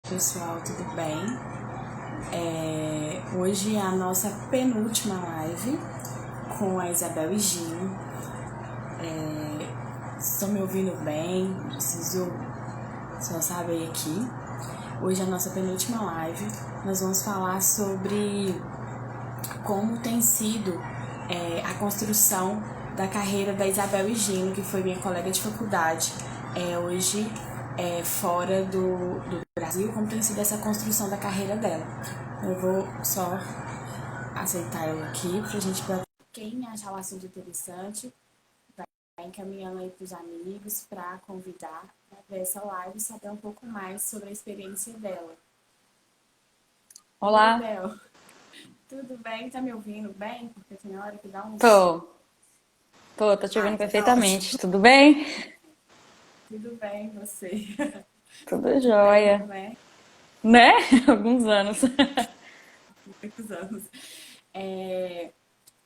Pessoal, tudo bem? Hoje é a nossa penúltima live com a Isabel e Gino. Estão me ouvindo bem? Preciso só saber aqui. Hoje é a nossa penúltima live. Nós vamos falar sobre como tem sido a construção da carreira da Isabel e Gino, que foi minha colega de faculdade. Hoje fora do Brasil, como tem sido essa construção da carreira dela. Eu vou só aceitar ela aqui pra gente, pra quem achar o assunto interessante, vai encaminhando aí pros amigos pra convidar pra ver essa live e saber um pouco mais sobre a experiência dela. Oi, Olá, Bel. Tudo bem? Tá me ouvindo bem? Porque tem hora que dá uns... tô te Ah, ouvindo então tá perfeitamente. ótimo. Tudo bem? Tudo bem, você? Tudo Muito tempo, jóia. né? Né? Alguns anos. Muitos anos. É,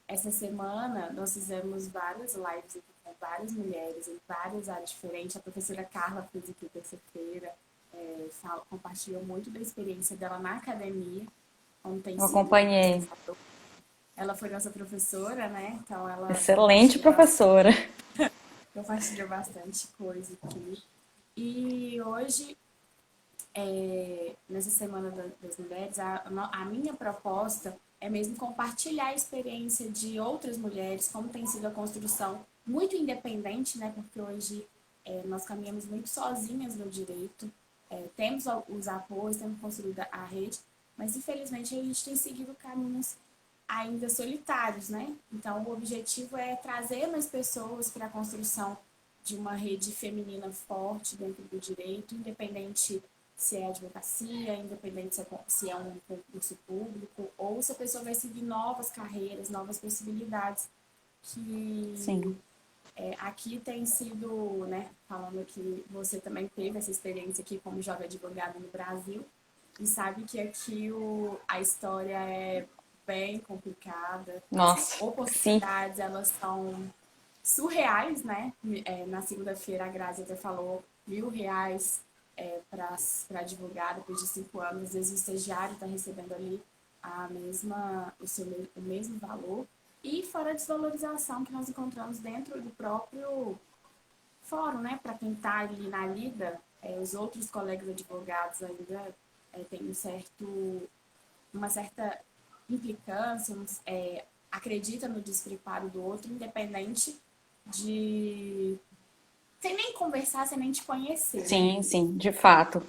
Essa semana nós fizemos várias lives aqui com várias mulheres em várias áreas diferentes. A professora Carla fez aqui terça-feira, compartilhou muito da experiência dela na academia, como tem Eu sido acompanhei. desafiador. Ela foi nossa professora, né? Então ela Excelente professora. compartilhou bastante coisa aqui. E hoje, nessa Semana das Mulheres, a minha proposta é mesmo compartilhar a experiência de outras mulheres, como tem sido a construção muito independente, né? Porque hoje nós caminhamos muito sozinhas no direito, temos os apoios, temos construído a rede, mas infelizmente a gente tem seguido caminhos ainda solitários, né? Então o objetivo é trazer mais pessoas para a construção de uma rede feminina forte dentro do direito, independente se é advocacia, independente se é um concurso público, ou se a pessoa vai seguir novas carreiras, novas possibilidades, que Sim. aqui tem sido, né, falando que você também teve essa experiência aqui como jovem advogada no Brasil, e sabe que aqui a história é bem complicada, as Nossa, sim. oportunidades, elas são surreais, né? Na segunda-feira a Grazi até falou R$ 1.000 para advogado depois de 5 anos. Às vezes o estagiário está recebendo ali o mesmo valor. E fora a desvalorização que nós encontramos dentro do próprio fórum, né? Para quem está ali na lida, os outros colegas advogados ainda têm uma certa implicância, acredita no despreparo do outro, independente de sem nem conversar, sem nem te conhecer, né? Sim, sim, de fato.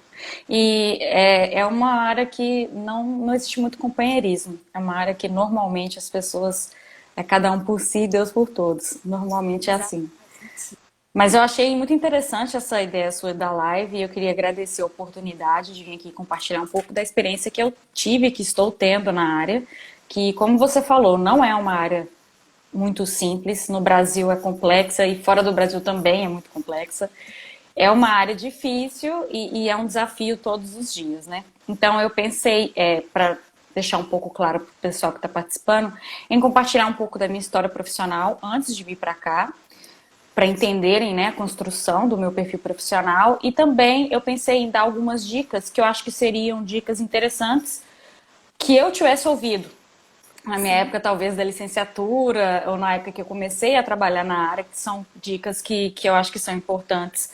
E é uma área que não existe muito companheirismo. É uma área que normalmente as pessoas é cada um por si, Deus por todos. Normalmente é assim. Exatamente. Mas eu achei muito interessante essa ideia sua da live e eu queria agradecer a oportunidade de vir aqui compartilhar um pouco da experiência que eu tive, que estou tendo na área, que, como você falou, não é uma área muito simples. No Brasil é complexa e fora do Brasil também é muito complexa. É uma área difícil e é um desafio todos os dias, né? Então eu pensei, para deixar um pouco claro para o pessoal que está participando, em compartilhar um pouco da minha história profissional antes de vir para cá para entenderem, né, a construção do meu perfil profissional e também eu pensei em dar algumas dicas que eu acho que seriam dicas interessantes que eu tivesse ouvido na minha Sim, época talvez da licenciatura ou na época que eu comecei a trabalhar na área, que são dicas que eu acho que são importantes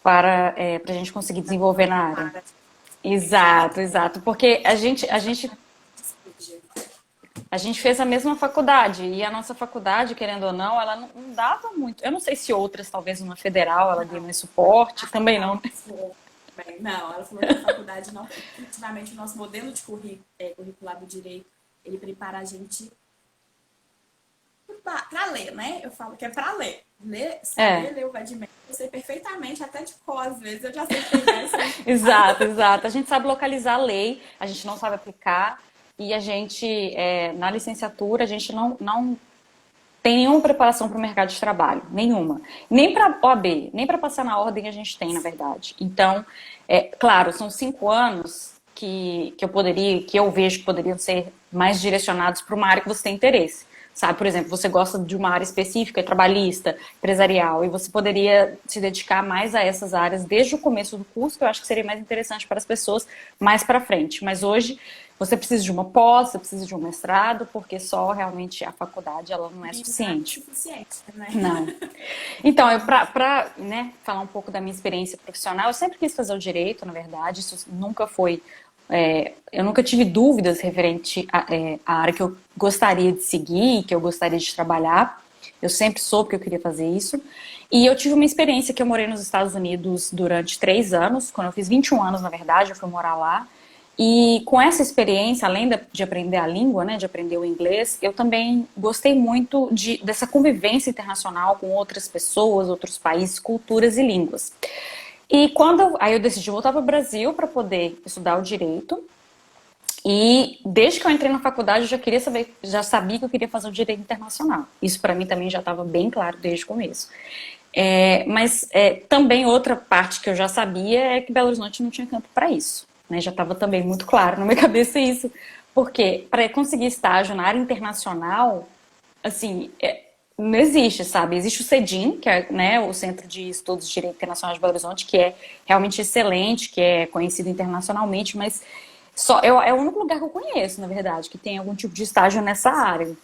para a gente conseguir para desenvolver na área. para Exato, exato. exato, porque A gente despeja. a gente fez a mesma faculdade e a nossa faculdade, querendo ou não, ela não dava muito. Eu não sei se outras, talvez uma federal, ela dê Não, mais a suporte, também Federal não. não falou bem. Não, ela falou que a faculdade não, efetivamente o nosso modelo de curricular do direito, ele prepara a gente para ler, né? Eu falo que é para ler. Saber É, ler o vadimento, eu sei perfeitamente, até de cor, às vezes eu já sei pegar e sei. exato, exato. A gente sabe localizar a lei, a gente não sabe aplicar e a gente, na licenciatura, a gente não tem nenhuma preparação para o mercado de trabalho, nenhuma. Nem para OAB, nem para passar na ordem a gente tem, na verdade. Então, claro, são 5 anos que eu vejo que poderiam ser mais direcionados para uma área que você tem interesse. sabe? Por exemplo, você gosta de uma área específica, trabalhista, empresarial, e você poderia se dedicar mais a essas áreas desde o começo do curso, que eu acho que seria mais interessante para as pessoas mais para frente. Mas hoje você precisa de uma pós, você precisa de um mestrado, porque só realmente a faculdade ela não é E não é suficiente. suficiente, né? Não. Então, eu para né, falar um pouco da minha experiência profissional, eu sempre quis fazer o direito, na verdade, isso nunca foi. Eu nunca tive dúvidas referente à área que eu gostaria de seguir, que eu gostaria de trabalhar. Eu sempre soube que eu queria fazer isso. E eu tive uma experiência que eu morei nos Estados Unidos durante 3 anos. Quando eu fiz 21 anos, na verdade, eu fui morar lá. E com essa experiência, além de aprender a língua, né, de aprender o inglês, eu também gostei muito dessa convivência internacional com outras pessoas, outros países, culturas e línguas. E aí eu decidi voltar para o Brasil para poder estudar o direito. E desde que eu entrei na faculdade, eu já queria saber, já sabia que eu queria fazer o direito internacional. Isso para mim também já estava bem claro desde o começo. Mas também outra parte que eu já sabia é que Belo Horizonte não tinha campo para isso. Né? Já estava também muito claro na minha cabeça isso. Porque para conseguir estágio na área internacional, assim, não existe, sabe? Existe o CEDIM, que é, né, o Centro de Estudos de Direito Internacional de Belo Horizonte, que é realmente excelente, que é conhecido internacionalmente, mas é o único lugar que eu conheço, na verdade, que tem algum tipo de estágio nessa área.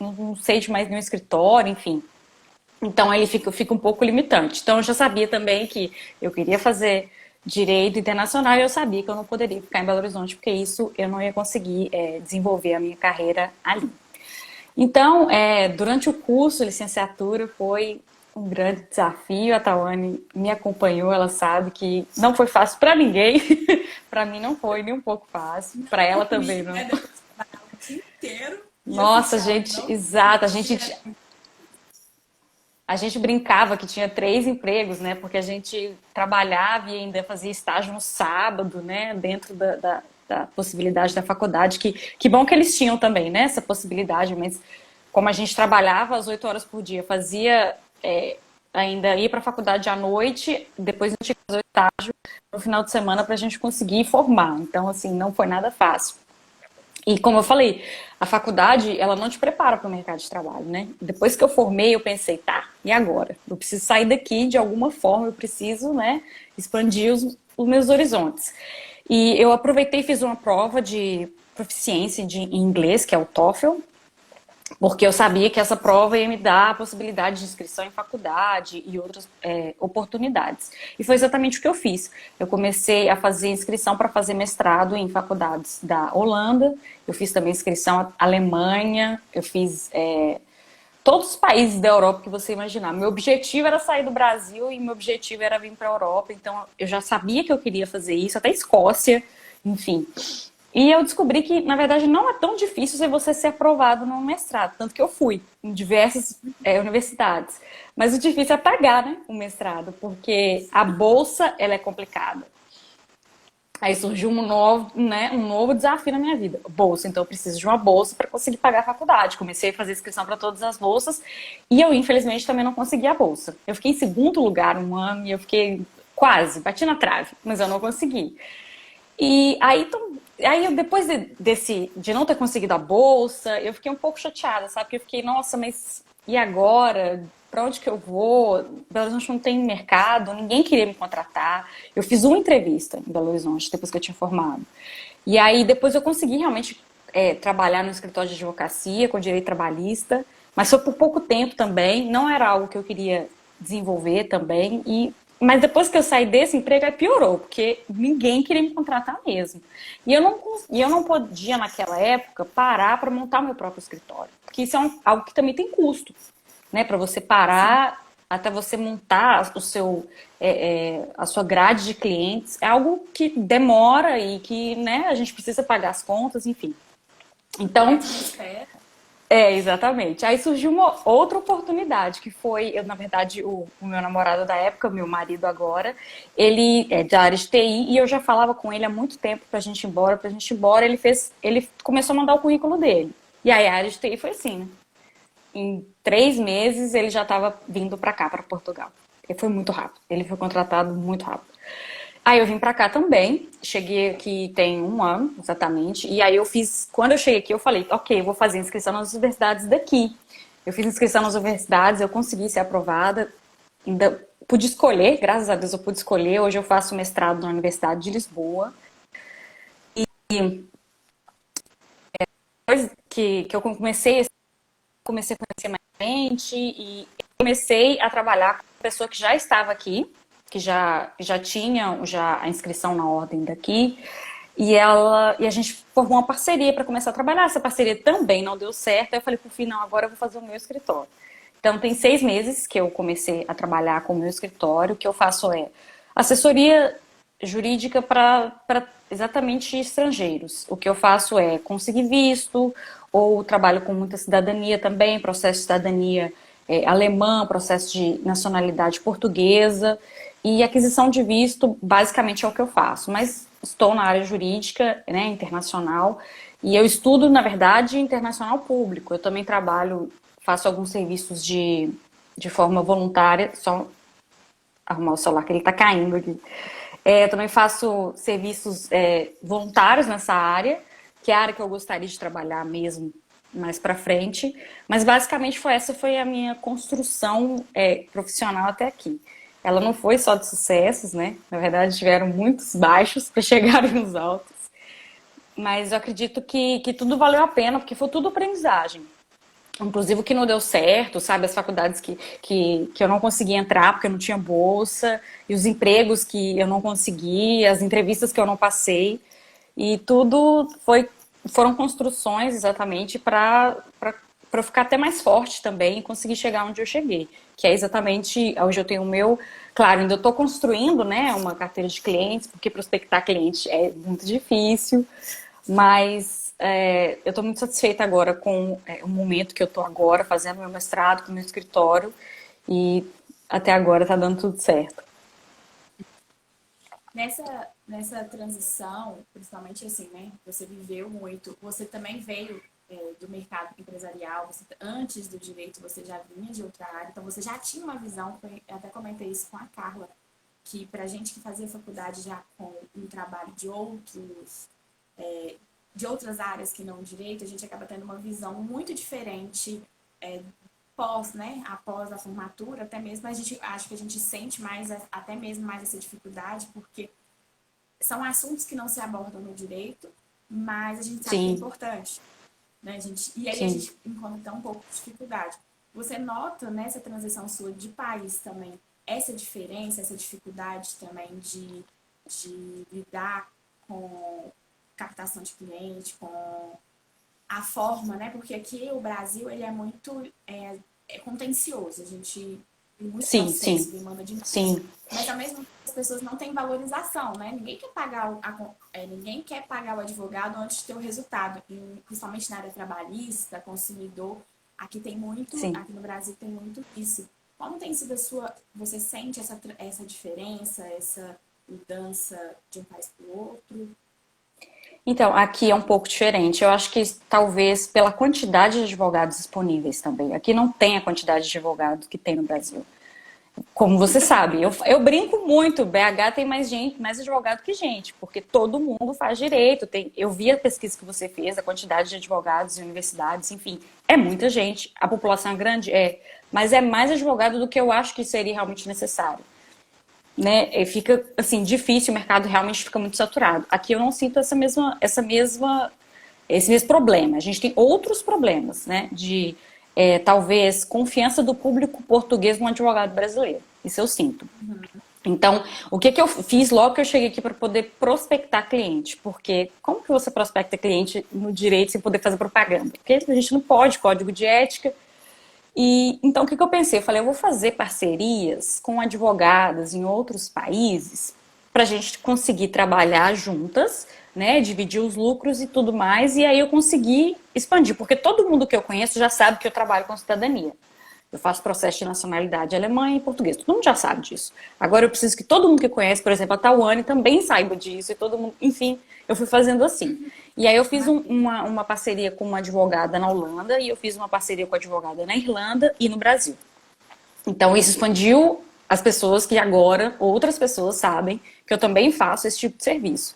Não sei de mais nenhum escritório, enfim. Então ele fica um pouco limitante. Então eu já sabia também que eu queria fazer direito internacional e eu sabia que eu não poderia ficar em Belo Horizonte, porque isso eu não ia conseguir desenvolver a minha carreira ali. Então, durante o curso, licenciatura, foi um grande desafio. A Tawane me acompanhou, ela sabe que não foi fácil para ninguém. Para mim não foi nem um pouco fácil, para ela também Comigo, não. né? Depois de trabalhar o dia inteiro e Nossa, assistir aula, gente, não exato, podia. a gente brincava que tinha 3 empregos, né? Porque a gente trabalhava e ainda fazia estágio no sábado, né? Dentro da possibilidade da faculdade. Que bom que eles tinham também, né? Essa possibilidade, mas como a gente trabalhava às 8 horas por dia, fazia ainda ir para a faculdade à noite, depois a gente tinha que fazer o estágio no final de semana para a gente conseguir formar. Então, assim, não foi nada fácil. E como eu falei, a faculdade, ela não te prepara para o mercado de trabalho, né? Depois que eu formei, eu pensei, tá, e agora? Eu preciso sair daqui de alguma forma, eu preciso, né, expandir os meus horizontes. E eu aproveitei e fiz uma prova de proficiência em inglês, que é o TOEFL, porque eu sabia que essa prova ia me dar a possibilidade de inscrição em faculdade e outras oportunidades. E foi exatamente o que eu fiz. Eu comecei a fazer inscrição para fazer mestrado em faculdades da Holanda, eu fiz também inscrição à Alemanha, eu fiz todos os países da Europa que você imaginar. Meu objetivo era sair do Brasil e meu objetivo era vir para a Europa, então eu já sabia que eu queria fazer isso, até Escócia, enfim. E eu descobri que, na verdade, não é tão difícil se você ser aprovado no mestrado. Tanto que eu fui em diversas universidades. Mas o difícil é pagar, né, o mestrado, porque a bolsa, ela é complicada. Aí surgiu um novo desafio na minha vida. Bolsa, então eu preciso de uma bolsa para conseguir pagar a faculdade. Comecei a fazer inscrição para todas as bolsas e eu, infelizmente, também não consegui a bolsa. Eu fiquei em segundo lugar um ano e eu fiquei quase, bati na trave, mas eu não consegui. E aí eu, depois de não ter conseguido a bolsa, eu fiquei um pouco chateada, sabe? Porque eu fiquei, nossa, mas e agora? Pra onde que eu vou? Belo Horizonte não tem mercado, ninguém queria me contratar. Eu fiz uma entrevista em Belo Horizonte depois que eu tinha formado. E aí depois eu consegui realmente trabalhar no escritório de advocacia com direito trabalhista, mas foi por pouco tempo também, não era algo que eu queria desenvolver também. Mas depois que eu saí desse emprego, aí piorou, porque ninguém queria me contratar mesmo. E eu não podia, naquela época, parar para montar o meu próprio escritório. Porque isso é algo que também tem custo, né? Para você Sim. parar, até você montar a sua grade de clientes, é algo que demora e que, né, a gente precisa pagar as contas, enfim. Então, Lista de espera. exatamente. Aí surgiu uma outra oportunidade, que foi, na verdade, o meu namorado da época, meu marido agora, ele é da área de TI e eu já falava com ele há muito tempo pra gente ir embora, ele começou a mandar o currículo dele. E aí a área de TI foi assim, né? Em 3 meses ele já estava vindo pra cá, pra Portugal. E foi muito rápido. Ele foi contratado muito rápido. Aí eu vim pra cá também, cheguei aqui tem um ano, exatamente, e aí eu fiz, quando eu cheguei aqui eu falei, ok, eu vou fazer inscrição nas universidades daqui. Eu fiz inscrição nas universidades, eu consegui ser aprovada, ainda pude escolher, graças a Deus eu pude escolher, hoje eu faço mestrado na Universidade de Lisboa, e depois que eu comecei a conhecer mais gente e comecei a trabalhar com uma pessoa que já estava aqui, que já tinha a inscrição na ordem daqui, e a gente formou uma parceria para começar a trabalhar. Essa parceria também não deu certo, aí eu falei pro final, agora eu vou fazer o meu escritório. Então tem 6 meses que eu comecei a trabalhar com o meu escritório, o que eu faço é assessoria jurídica para exatamente estrangeiros. O que eu faço é conseguir visto, ou trabalho com muita cidadania também, processo de cidadania alemã, processo de nacionalidade portuguesa, e aquisição de visto basicamente é o que eu faço. Mas estou na área jurídica, né, internacional, e eu estudo, na verdade, internacional público. Eu também trabalho, faço alguns serviços de forma voluntária, só arrumar o celular que ele está caindo aqui. Eu também faço serviços voluntários nessa área, que é a área que eu gostaria de trabalhar mesmo mais para frente. Mas basicamente essa foi a minha construção profissional até aqui. Ela não foi só de sucessos, né? Na verdade, tiveram muitos baixos para chegarem nos altos. Mas eu acredito que tudo valeu a pena, porque foi tudo aprendizagem. Inclusive o que não deu certo, sabe? As faculdades que eu não consegui entrar porque eu não tinha bolsa, e os empregos que eu não consegui, as entrevistas que eu não passei. E tudo foram construções exatamente para eu ficar até mais forte também e conseguir chegar onde eu cheguei. Que é exatamente, hoje eu tenho o meu, claro, ainda estou construindo, né, uma carteira de clientes, porque prospectar cliente é muito difícil, mas eu estou muito satisfeita agora com o momento que eu estou agora, fazendo meu mestrado, com o meu escritório, e até agora está dando tudo certo. Nessa transição, principalmente assim, né? Você viveu muito, você também veio do mercado empresarial, antes do direito você já vinha de outra área, então você já tinha uma visão, eu até comentei isso com a Carla, que pra gente que fazia faculdade já com um trabalho de outras áreas que não o direito, a gente acaba tendo uma visão muito diferente né, após a formatura, até mesmo a gente acho que a gente sente mais, até mesmo mais essa dificuldade, porque são assuntos que não se abordam no direito, mas a gente sabe que é Sim, importante, né, e aí a sim. gente encontra um pouco de dificuldade. Você nota nessa transição sua de país também essa diferença, essa dificuldade também de lidar com captação de cliente, com a forma, né? Porque aqui o Brasil ele é muito contencioso, a gente tem muito Sim, processo, sim, demanda demais. sim, Mas ao mesmo tempo as pessoas não têm valorização, né? Ninguém quer pagar ninguém quer pagar o advogado antes de ter o resultado, e, principalmente na área trabalhista, consumidor. Aqui tem muito, sim. aqui no Brasil tem muito isso. Como tem sido a sua, você sente essa diferença, essa mudança de um país para o outro? Então, aqui é um pouco diferente. Eu acho que talvez pela quantidade de advogados disponíveis também. Aqui não tem a quantidade de advogados que tem no Brasil. Como você sabe, eu brinco muito, BH tem mais gente, mais advogado que gente, porque todo mundo faz direito. Eu vi a pesquisa que você fez, a quantidade de advogados e universidades, enfim, é muita gente. A população é grande? É, mas é mais advogado do que eu acho que seria realmente necessário, né? E fica assim difícil, o mercado realmente fica muito saturado. Aqui eu não sinto esse mesmo problema. A gente tem outros problemas, né? De talvez confiança do público português no advogado brasileiro. Isso eu sinto. Então, o que eu fiz logo que eu cheguei aqui para poder prospectar cliente? Porque como que você prospecta cliente no direito sem poder fazer propaganda? Porque a gente não pode, código de ética. E então o que eu pensei? Eu falei, eu vou fazer parcerias com advogadas em outros países para a gente conseguir trabalhar juntas, né, dividir os lucros e tudo mais, e aí eu consegui expandir, porque todo mundo que eu conheço já sabe que eu trabalho com cidadania. Eu faço processo de nacionalidade alemã e português. Todo mundo já sabe disso. Agora eu preciso que todo mundo que conhece, por exemplo, a Tawane também saiba disso. E todo mundo, enfim, eu fui fazendo assim. E aí eu fiz uma parceria com uma advogada na Holanda e eu fiz uma parceria com a advogada na Irlanda e no Brasil. Então isso expandiu as pessoas que agora, outras pessoas sabem que eu também faço esse tipo de serviço.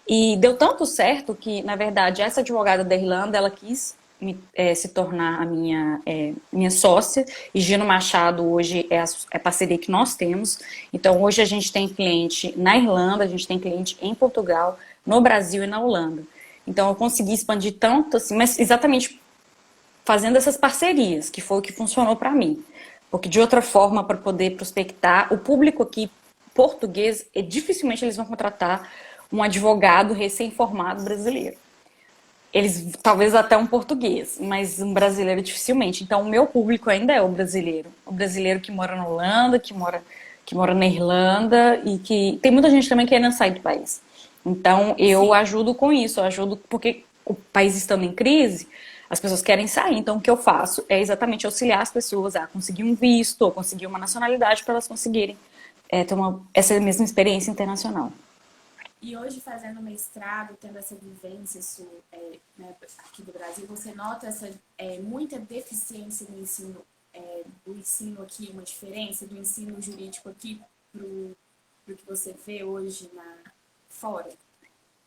E deu tanto certo que, na verdade, essa advogada da Irlanda, ela quis se tornar a minha sócia, e Gino Machado hoje é a parceria que nós temos. Então, hoje a gente tem cliente na Irlanda, a gente tem cliente em Portugal, no Brasil e na Holanda. Então, eu consegui expandir tanto assim, mas exatamente fazendo essas parcerias, que foi o que funcionou para mim. Porque de outra forma, para poder prospectar, o público aqui português, dificilmente eles vão contratar um advogado recém-formado brasileiro. Eles, talvez até um português, mas um brasileiro dificilmente. Então, o meu público ainda é o brasileiro. O brasileiro que mora na Holanda, que mora na Irlanda e que tem muita gente também querendo sair do país. Então, eu Sim. ajudo com isso, eu ajudo porque o país estando em crise, as pessoas querem sair. Então, o que eu faço é exatamente auxiliar as pessoas a conseguir um visto ou conseguir uma nacionalidade para elas conseguirem ter essa mesma experiência internacional. E hoje, fazendo mestrado, tendo essa vivência né, aqui do Brasil, você nota essa muita deficiência no ensino, do ensino aqui, uma diferença do ensino jurídico aqui para o que você vê hoje fora?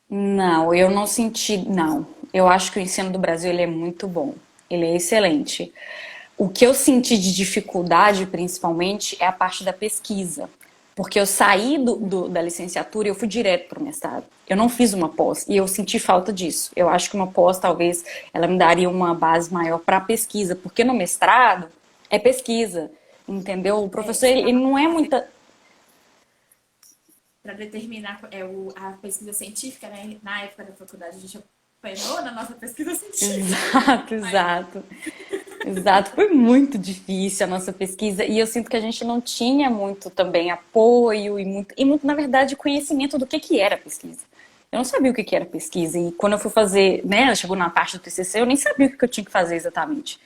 Não, eu não senti, não. Eu acho que o ensino do Brasil ele é muito bom. Ele é excelente. O que eu senti de dificuldade, principalmente, é a parte da pesquisa. Porque eu saí da licenciatura e eu fui direto para o mestrado. Eu não fiz uma pós e eu senti falta disso. Eu acho que uma pós, talvez, ela me daria uma base maior para a pesquisa. Porque no mestrado é pesquisa, entendeu? O professor, Você ele está não é muita. para determinar a pesquisa científica, né? Na época da faculdade, a gente apanhou na nossa pesquisa científica. Exato, Mas, exato. Exato, foi muito difícil a nossa pesquisa e eu sinto que a gente não tinha muito também apoio e muito, na verdade, conhecimento do que era pesquisa. Eu não sabia o que era pesquisa e quando eu fui fazer, né, chegou na parte do TCC, eu nem sabia o que eu tinha que fazer exatamente.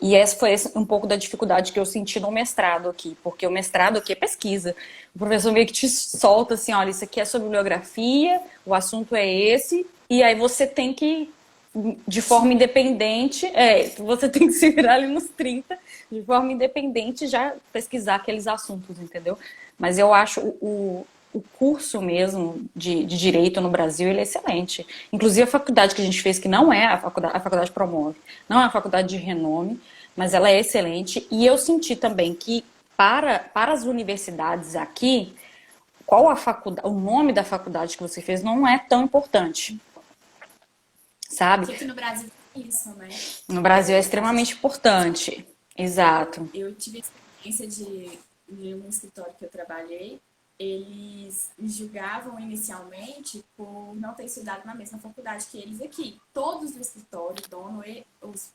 E essa foi um pouco da dificuldade que eu senti no mestrado aqui, porque o mestrado aqui é pesquisa. O professor meio que te solta assim, olha, isso aqui é sobre bibliografia, o assunto é esse, e aí você tem que de forma independente, você tem que se virar ali nos 30 de forma independente, já pesquisar aqueles assuntos, entendeu? Mas eu acho o curso mesmo de Direito no Brasil, ele é excelente. Inclusive a faculdade que a gente fez, que não é a faculdade promove, não é uma faculdade de renome, mas ela é excelente. E eu senti também que para as universidades aqui, qual a faculdade, o nome da faculdade que você fez não é tão importante, sabe? que aqui no Brasil é isso, né? No Brasil é A gente, extremamente importante. Exato. eu tive a experiência de um escritório que eu trabalhei, eles me julgavam inicialmente por não ter estudado na mesma faculdade que eles aqui. Todos do escritório, o dono e os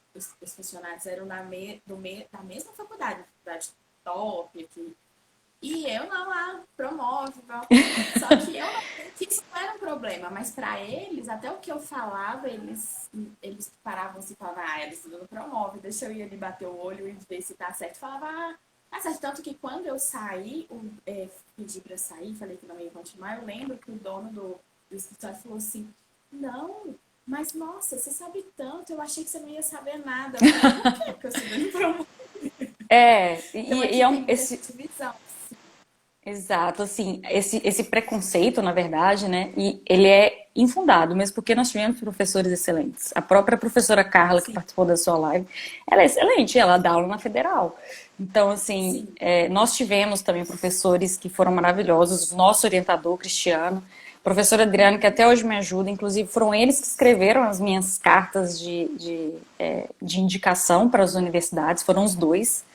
funcionários eram da mesma faculdade top aqui. E eu não a promove, só que eu não que isso não era um problema, mas para eles, até o que eu falava, eles paravam assim e falavam, ela estudando promove, deixa eu ir ali bater o olho e ver se tá certo. Falava, tá certo. Tanto que quando eu saí, pedi para sair, falei que não ia continuar, eu lembro que o dono do escritório falou assim, não, mas nossa, você sabe tanto, eu achei que você não ia saber nada. Eu falei, por quê? Porque eu estudei promove. É, Então e aqui é tem muita esse. divisão. Exato, assim, esse preconceito, na verdade, né, e ele é infundado, mesmo porque nós tivemos professores excelentes. A própria professora Carla, que Sim, participou da sua live, ela é excelente, ela dá aula na Federal. Então, assim, sim. nós tivemos também professores que foram maravilhosos, o nosso orientador, Cristiano, professor Adriano, que até hoje me ajuda, inclusive foram eles que escreveram as minhas cartas de indicação para as universidades, foram os dois.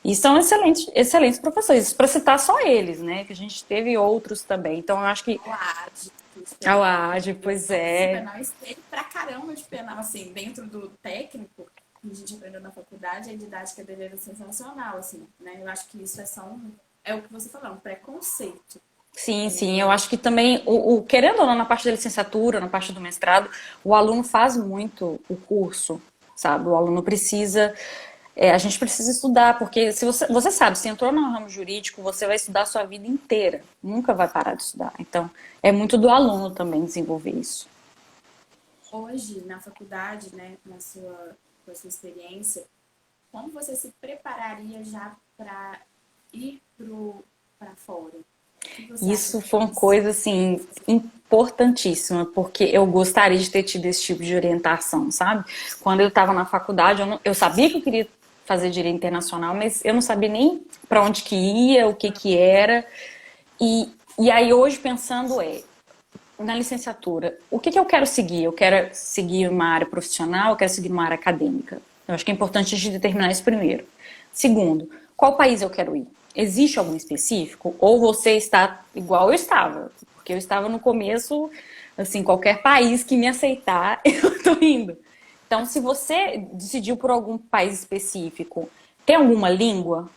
E são excelentes, excelentes professores, para citar só eles, né? Que a gente teve outros também. Então eu acho que O AD, os a penal. UAD, Eu pois fiz é. penal e sei pra caramba de penal, assim, dentro do técnico que a gente aprendeu na faculdade, a didática dele era sensacional, assim, né? Eu acho que isso é o que você falou, um preconceito. Sim, sim, eu acho que também, querendo ou não, na parte da licenciatura, na parte do mestrado, o aluno faz muito o curso, sabe? O aluno precisa, a gente precisa estudar, porque se você sabe, se entrou no ramo jurídico, você vai estudar a sua vida inteira, nunca vai parar de estudar. Então, é muito do aluno também desenvolver isso. Hoje, na faculdade, né, com a sua experiência, como você se prepararia já para ir para fora? O que você acha Isso foi uma disso? coisa assim importantíssima, porque eu gostaria de ter tido esse tipo de orientação, sabe? Quando eu estava na faculdade, eu sabia que eu queria fazer direito internacional, mas eu não sabia nem para onde que ia, o que que era. E aí hoje pensando na licenciatura, o que que eu quero seguir? Eu quero seguir uma área profissional, eu quero seguir uma área acadêmica. Eu acho que é importante a gente determinar isso primeiro. Segundo, qual país eu quero ir? Existe algum específico? Ou você está igual eu estava? Porque eu estava no começo, assim, qualquer país que me aceitar, eu tô indo. Então, se você decidiu por algum país específico, tem alguma língua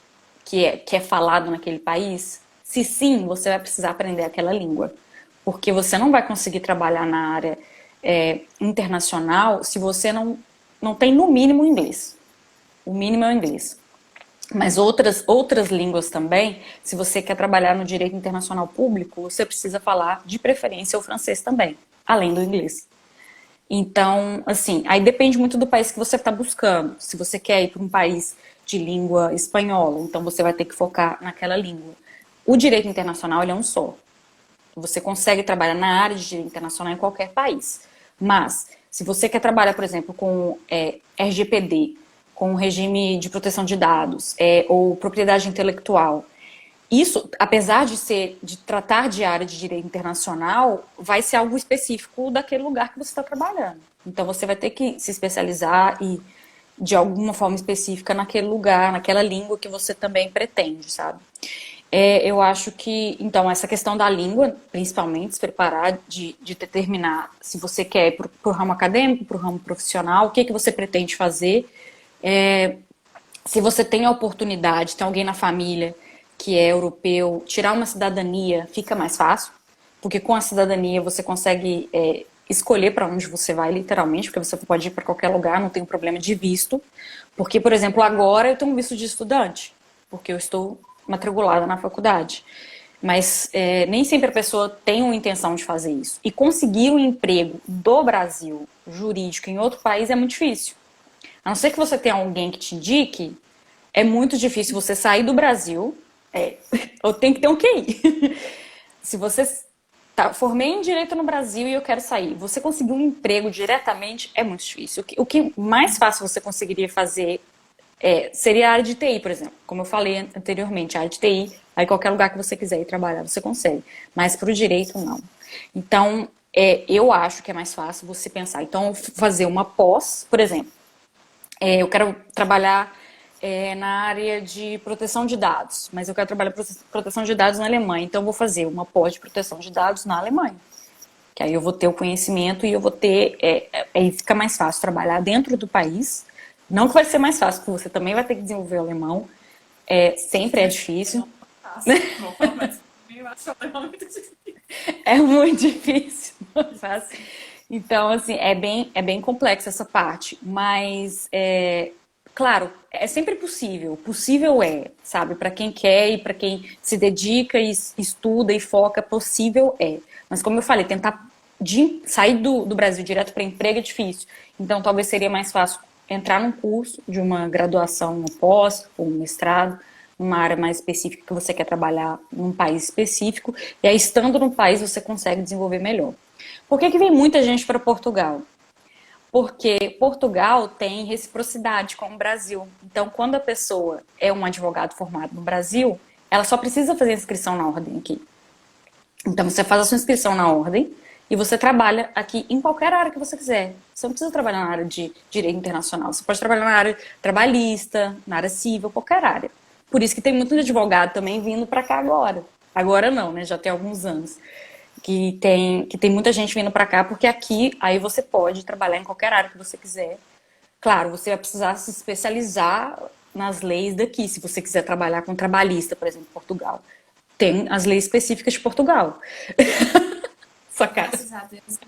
que é falado naquele país? Se sim, você vai precisar aprender aquela língua. Porque você não vai conseguir trabalhar na área internacional se você não tem no mínimo inglês. O mínimo é o inglês. Mas outras línguas também, se você quer trabalhar no direito internacional público, você precisa falar de preferência o francês também, além do inglês. Então, assim, aí depende muito do país que você está buscando. Se você quer ir para um país de língua espanhola, então você vai ter que focar naquela língua. O direito internacional ele é um só. Você consegue trabalhar na área de direito internacional em qualquer país. Mas, se você quer trabalhar, por exemplo, com RGPD, com regime de proteção de dados, ou propriedade intelectual, isso, apesar de tratar de área de direito internacional, vai ser algo específico daquele lugar que você está trabalhando. Então, você vai ter que se especializar e, de alguma forma específica, naquele lugar, naquela língua que você também pretende, sabe? Eu acho que, então, essa questão da língua, principalmente, se preparar de determinar se você quer ir para o ramo acadêmico, para o ramo profissional, o que, que você pretende fazer. É, Se você tem a oportunidade, tem alguém na família que é europeu, tirar uma cidadania fica mais fácil, porque com a cidadania você consegue escolher para onde você vai, literalmente, porque você pode ir para qualquer lugar, não tem um problema de visto. Porque, por exemplo, agora eu tenho um visto de estudante, porque eu estou matriculada na faculdade. Mas nem sempre a pessoa tem uma intenção de fazer isso. E conseguir um emprego do Brasil jurídico em outro país é muito difícil. A não ser que você tenha alguém que te indique, é muito difícil você sair do Brasil, ou tem que ter um QI. Se você formei em direito no Brasil e eu quero sair, você conseguir um emprego diretamente é muito difícil. O que mais fácil você conseguiria fazer seria a área de TI, por exemplo. Como eu falei anteriormente, a área de TI, aí qualquer lugar que você quiser ir trabalhar, você consegue. Mas para o direito, não. Então, eu acho que é mais fácil você pensar. Então, fazer uma pós, por exemplo, eu quero trabalhar na área de proteção de dados, mas eu quero trabalhar proteção de dados na Alemanha, então eu vou fazer uma pós de proteção de dados na Alemanha. Que aí eu vou ter o conhecimento e eu vou ter. Aí fica mais fácil trabalhar dentro do país. Não que vai ser mais fácil, porque você também vai ter que desenvolver o alemão. Sempre é difícil. Não faço. Vou falar, mas eu acho muito difícil. É muito difícil. Não é fácil. Então, assim, é bem complexa essa parte. Mas, claro, é sempre possível. Possível sabe? Para quem quer e para quem se dedica e estuda e foca, possível é. Mas, como eu falei, tentar sair do Brasil direto para emprego é difícil. Então, talvez seria mais fácil entrar num curso de uma graduação, uma pós ou um mestrado, numa área mais específica que você quer trabalhar num país específico, e aí estando no país você consegue desenvolver melhor. Por que vem muita gente para Portugal? Porque Portugal tem reciprocidade com o Brasil. Então, quando a pessoa é um advogado formado no Brasil, ela só precisa fazer a inscrição na ordem aqui. Então, você faz a sua inscrição na ordem e você trabalha aqui em qualquer área que você quiser. Você não precisa trabalhar na área de direito internacional. Você pode trabalhar na área trabalhista, na área civil, qualquer área. Por isso que tem muito advogado também vindo para cá agora. Agora não, né? Já tem alguns anos. Que tem muita gente vindo para cá, porque aqui aí você pode trabalhar em qualquer área que você quiser. Claro, você vai precisar se especializar nas leis daqui, se você quiser trabalhar com trabalhista, por exemplo, em Portugal. Tem as leis específicas de Portugal. Sua cara. Graças a Deus.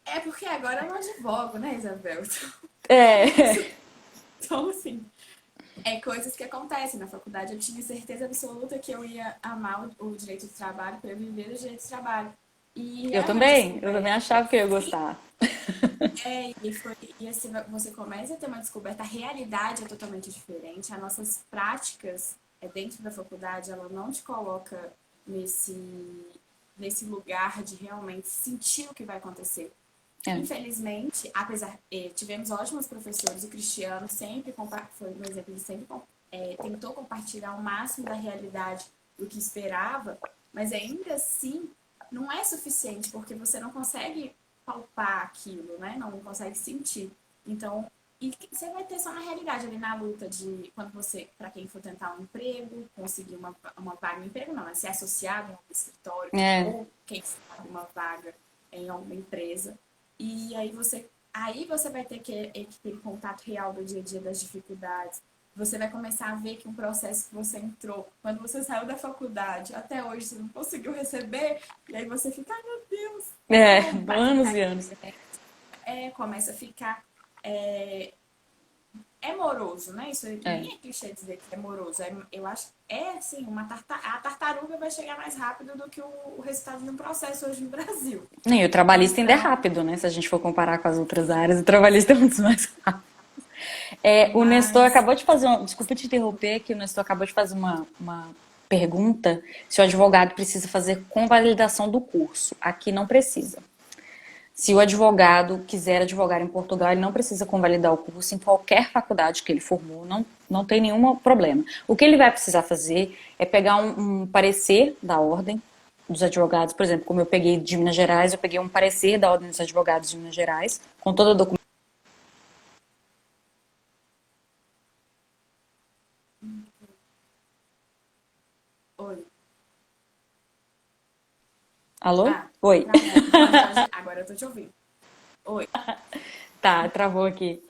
É porque agora eu não advogo, né, Isabel? É. Então, assim, coisas que acontecem na faculdade. Eu tinha certeza absoluta que eu ia amar o direito do trabalho, que eu ia viver o direito do trabalho. E Eu realmente, também. assim, Eu também achava que eu ia gostar. e assim, você começa a ter uma descoberta, a realidade é totalmente diferente, as nossas práticas dentro da faculdade, ela não te coloca nesse, nesse lugar de realmente sentir o que vai acontecer. É. Infelizmente, apesar, tivemos ótimos professores, o Cristiano sempre foi um exemplo, ele sempre tentou compartilhar o máximo da realidade do que esperava, mas ainda assim não é suficiente, porque você não consegue palpar aquilo, né? Não consegue sentir. Então, e você vai ter só na realidade ali na luta de quando você, para quem for tentar um emprego, conseguir uma vaga no emprego, não, é ser associado a um escritório, É. ou quem sabe uma vaga em alguma empresa. E aí você vai ter que ter contato real do dia a dia das dificuldades. Você vai começar a ver que um processo que você entrou, quando você saiu da faculdade, até hoje você não conseguiu receber, e aí você fica, ai meu Deus, É, vou bater anos na e anos. começa a ficar é moroso, né? Isso É. nem é clichê dizer que é moroso. Eu acho assim, a tartaruga vai chegar mais rápido do que o resultado de um processo hoje no Brasil. E o trabalhista ainda é Então, rápido, né? Se a gente for comparar com as outras áreas, o trabalhista é muito mais rápido. É, o Nestor mas acabou de fazer desculpa te interromper, que o Nestor acabou de fazer uma pergunta se o advogado precisa fazer convalidação do curso. Aqui não precisa. Se o advogado quiser advogar em Portugal, ele não precisa convalidar o curso em qualquer faculdade que ele formou, não tem nenhum problema. O que ele vai precisar fazer é pegar um parecer da ordem dos advogados, por exemplo, como eu peguei de Minas Gerais, eu peguei um parecer da ordem dos advogados de Minas Gerais, com toda a documentação. oi. Alô? Ah, Oi. travou. Agora eu tô te ouvindo. Oi. Tá, travou aqui.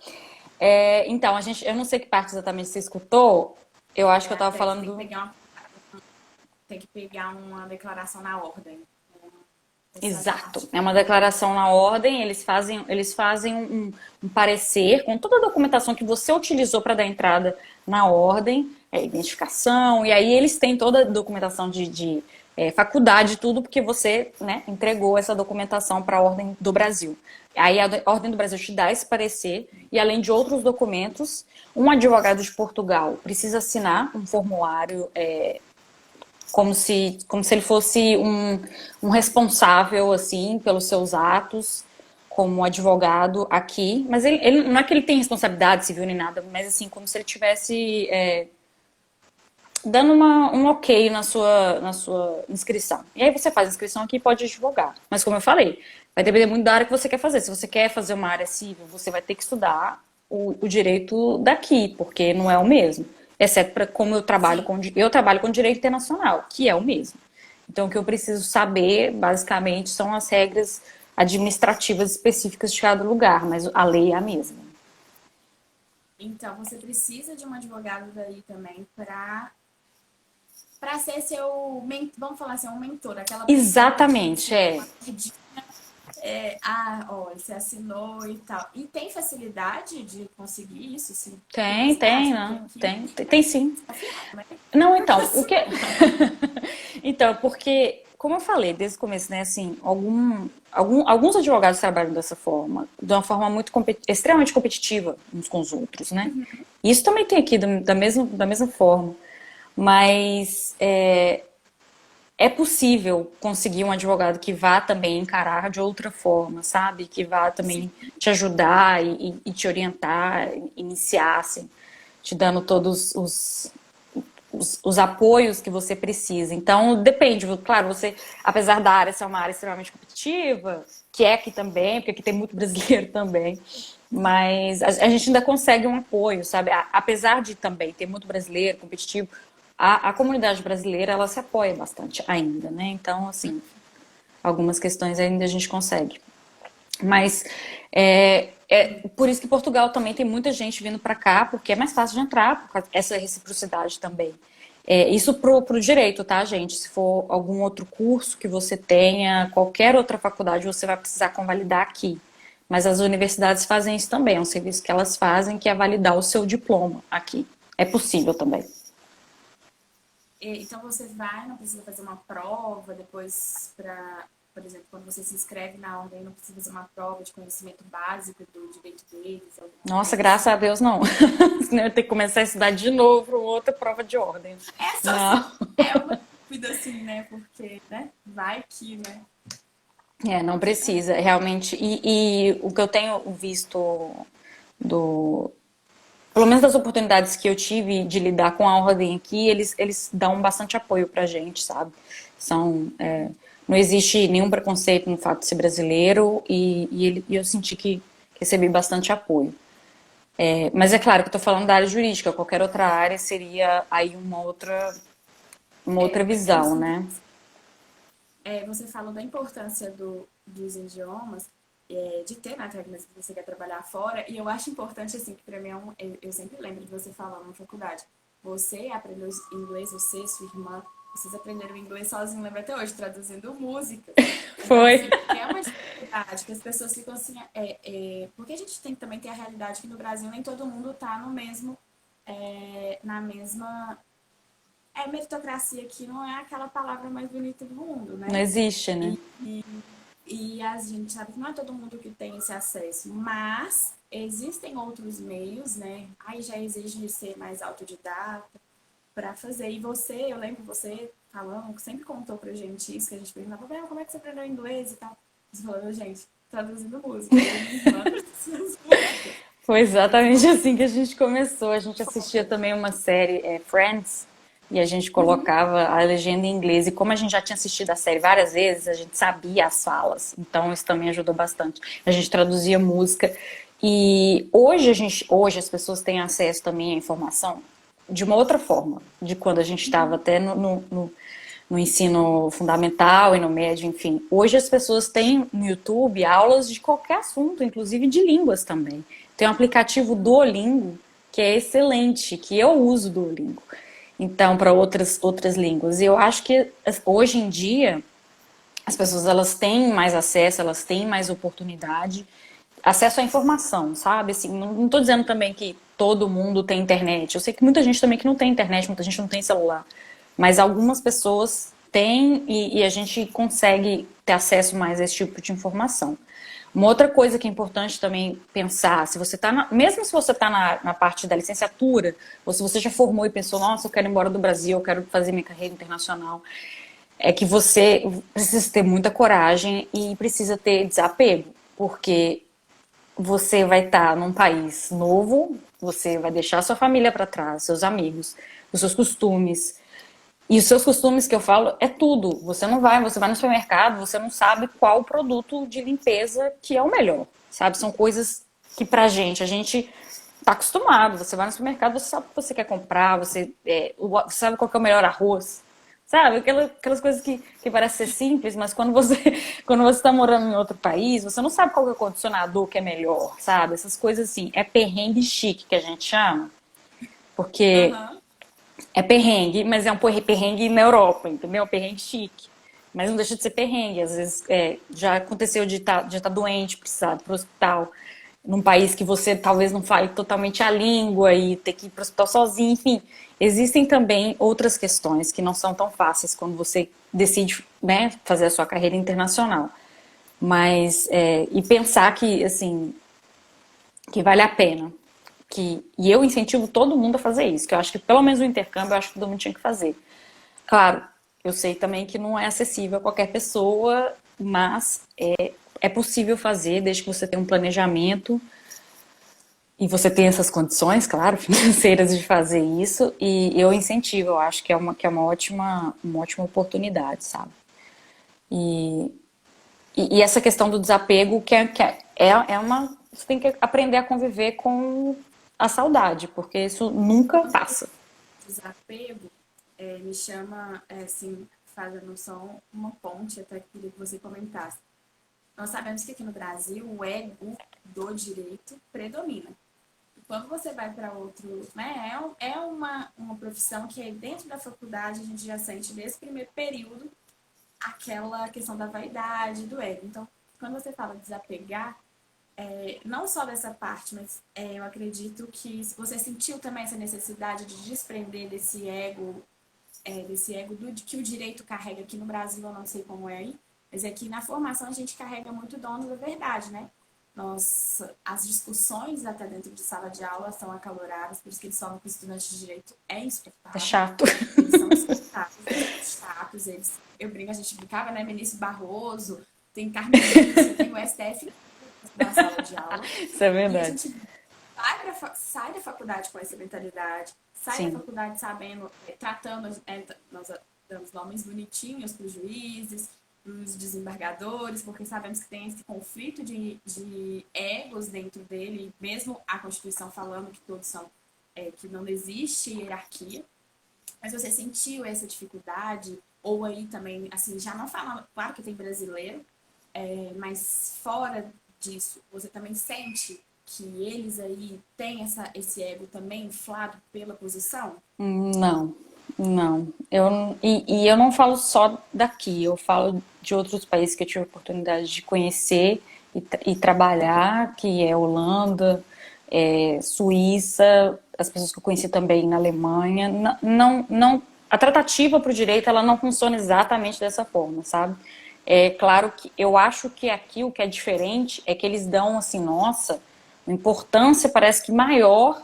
É, então, eu não sei que parte exatamente você escutou, eu acho que eu tava Você falando tem que pegar uma declaração na ordem. Essa Exato. parte. É uma declaração na ordem, eles fazem um parecer com toda a documentação que você utilizou para dar entrada na ordem, identificação, e aí eles têm toda a documentação de faculdade, tudo, porque você, né, entregou essa documentação para a Ordem do Brasil. Aí a Ordem do Brasil te dá esse parecer, e além de outros documentos, um advogado de Portugal precisa assinar um formulário como se ele fosse um responsável, assim, pelos seus atos como advogado aqui. Mas ele não é que ele tem responsabilidade civil nem nada, mas assim, como se ele tivesse dando um ok na sua inscrição. E aí você faz a inscrição aqui e pode advogar. Mas como eu falei, vai depender muito da área que você quer fazer. Se você quer fazer uma área civil, você vai ter que estudar o direito daqui, porque não é o mesmo. Exceto para como Sim. eu trabalho com direito internacional, que é o mesmo. Então o que eu preciso saber, basicamente, são as regras administrativas específicas de cada lugar, mas a lei é a mesma. Então, você precisa de um advogado daí também para ser seu, vamos falar assim, um mentor, aquela pessoa que Exatamente, se der é. uma perdida, olha, você assinou e tal. E tem facilidade de conseguir isso, sim? Tem, tem, Curiosidade, porque não, aqui tem sim. tá fiado, né? Não, então, o que. Então, porque, como eu falei desde o começo, né, assim, alguns advogados trabalham dessa forma, de uma forma extremamente competitiva uns com os outros, né? E isso também tem aqui da mesma forma. Mas é possível conseguir um advogado que vá também encarar de outra forma, sabe? Que vá Sim. também te ajudar e te orientar, iniciar, assim, te dando todos os apoios que você precisa. Então, depende, claro, você, apesar da área ser uma área extremamente competitiva, que é aqui também, porque aqui tem muito brasileiro também, mas a gente ainda consegue um apoio, sabe? Apesar de também ter muito brasileiro competitivo, a comunidade brasileira, ela se apoia bastante ainda, né? Então, assim, algumas questões ainda a gente consegue. Mas por isso que Portugal também tem muita gente vindo para cá, porque é mais fácil de entrar, por causa essa reciprocidade também. Isso pro direito, tá, gente? Se for algum outro curso que você tenha, qualquer outra faculdade, você vai precisar convalidar aqui. Mas as universidades fazem isso também, é um serviço que elas fazem, que é validar o seu diploma aqui. É possível também. Então você vai, não precisa fazer uma prova depois para, por exemplo, quando você se inscreve na ordem, não precisa fazer uma prova de conhecimento básico do direito deles, alguma Nossa, coisa graças a assim. Deus, não. Senão eu ia ter que começar a estudar de novo outra prova de ordem. É só assim, Não. é uma. rápido, assim, né? Porque, né? Vai que, né? Não precisa, realmente. E o que eu tenho visto do, pelo menos das oportunidades que eu tive de lidar com a ordem aqui, eles dão bastante apoio pra gente, sabe? Não existe nenhum preconceito no fato de ser brasileiro e eu senti que recebi bastante apoio. Mas é claro que eu tô falando da área jurídica, qualquer outra área seria aí uma outra Eu visão, sinto né? você falou da importância dos idiomas, de ter na técnica que você quer trabalhar fora, e eu acho importante, assim, que para mim eu sempre lembro de você falar na faculdade. Você aprendeu inglês, você, sua irmã, vocês aprenderam inglês sozinho, lembra até hoje, traduzindo músicas. Então, Foi. assim, é uma dificuldade que as pessoas ficam assim, porque a gente tem que também ter a realidade que no Brasil nem todo mundo tá no mesmo, na mesma meritocracia aqui não é aquela palavra mais bonita do mundo, Não né? existe, né? E, e a gente sabe que não é todo mundo que tem esse acesso, mas existem outros meios, né? Aí já exige de ser mais autodidata para fazer. E você, eu lembro você falando, sempre contou pra gente isso, que a gente perguntava, como é que você aprendeu inglês e tal? Você falou, gente, traduzindo música, eu e minha irmã traduzindo música. Foi Mas exatamente você assim que a gente começou. A gente assistia foi. também uma série, Friends, e a gente colocava a legenda em inglês. E como a gente já tinha assistido a série várias vezes, a gente sabia as falas. Então isso também ajudou bastante. A gente traduzia música. E hoje as pessoas têm acesso também à informação de uma outra forma, de quando a gente estava até no ensino fundamental e no médio, enfim. Hoje as pessoas têm no YouTube aulas de qualquer assunto, inclusive de línguas também. Tem um aplicativo Duolingo que é excelente, que eu uso Duolingo. Então, para outras línguas. E eu acho que hoje em dia as pessoas elas têm mais acesso, elas têm mais oportunidade, acesso à informação, sabe? Assim, não estou dizendo também que todo mundo tem internet. Eu sei que muita gente também que não tem internet, muita gente não tem celular. Mas algumas pessoas têm e a gente consegue ter acesso mais a esse tipo de informação. Uma outra coisa que é importante também pensar, se você tá mesmo se você está na parte da licenciatura, ou se você já formou e pensou, nossa, eu quero ir embora do Brasil, eu quero fazer minha carreira internacional, é que você precisa ter muita coragem e precisa ter desapego, porque você vai estar num país novo, você vai deixar sua família para trás, seus amigos, os seus costumes. E os seus costumes que eu falo é tudo. Você vai no supermercado, você não sabe qual produto de limpeza que é o melhor, sabe? São coisas que pra gente, a gente tá acostumado. Você vai no supermercado, você sabe o que você quer comprar, você sabe qual que é o melhor arroz. Sabe, aquelas coisas que parecem ser simples, mas quando você está morando em outro país, você não sabe qual que é o condicionador que é melhor, sabe? Essas coisas assim, é perrengue chique que a gente chama, porque Aham. é perrengue, mas é um perrengue na Europa, entendeu? Perrengue chique. Mas não deixa de ser perrengue. Às vezes já aconteceu de tá doente, precisar ir para o hospital, num país que você talvez não fale totalmente a língua e ter que ir para o hospital sozinho. Enfim, existem também outras questões que não são tão fáceis quando você decide, né, fazer a sua carreira internacional. Mas, e pensar que, assim, que vale a pena. E eu incentivo todo mundo a fazer isso, que eu acho que pelo menos o intercâmbio eu acho que todo mundo tinha que fazer. Claro, eu sei também que não é acessível a qualquer pessoa, mas é possível fazer desde que você tenha um planejamento e você tenha essas condições, claro, financeiras de fazer isso. E eu incentivo, eu acho que é uma ótima oportunidade, sabe? E, e essa questão do desapego, é uma. Você tem que aprender a conviver com a saudade, porque isso nunca Quando você passa. desapego, me chama, assim, faz a noção, uma ponte, até que queria que você comentasse. Nós sabemos que aqui no Brasil o ego do direito predomina. E quando você vai para outro, né, uma profissão que dentro da faculdade a gente já sente desde o primeiro período aquela questão da vaidade, do ego. Então, quando você fala desapegar, não só dessa parte, mas eu acredito que se você sentiu também essa necessidade de desprender desse ego que o direito carrega aqui no Brasil, eu não sei como é aí, mas aqui na formação a gente carrega muito dono da verdade, né? as discussões até dentro de sala de aula são acaloradas, por isso que eles falam que o estudante de direito é É insuportável. chato. Eles são insuportáveis, eles são chatos, eu brinco, a gente brincava, né? Ministro Barroso, tem Carmelícia, tem o STF na sala de aula. Isso é E a verdade. gente sai da faculdade com essa mentalidade, sai da Sim. faculdade sabendo, tratando, nós damos nomes bonitinhos para os juízes, para os desembargadores, porque sabemos que tem esse conflito de egos dentro dele, mesmo a Constituição falando que todos são, que não existe hierarquia. Mas você sentiu essa dificuldade? Ou aí também, assim, já não falando, claro que tem brasileiro, mas fora disso, você também sente que eles aí têm esse ego também inflado pela posição? Não, não. E eu não falo só daqui, eu falo de outros países que eu tive a oportunidade de conhecer e trabalhar, que é Holanda, Suíça, as pessoas que eu conheci também na Alemanha. Não, a tratativa para o direito ela não funciona exatamente dessa forma, sabe? É claro que eu acho que aqui o que é diferente é que eles dão assim, nossa, uma importância parece que maior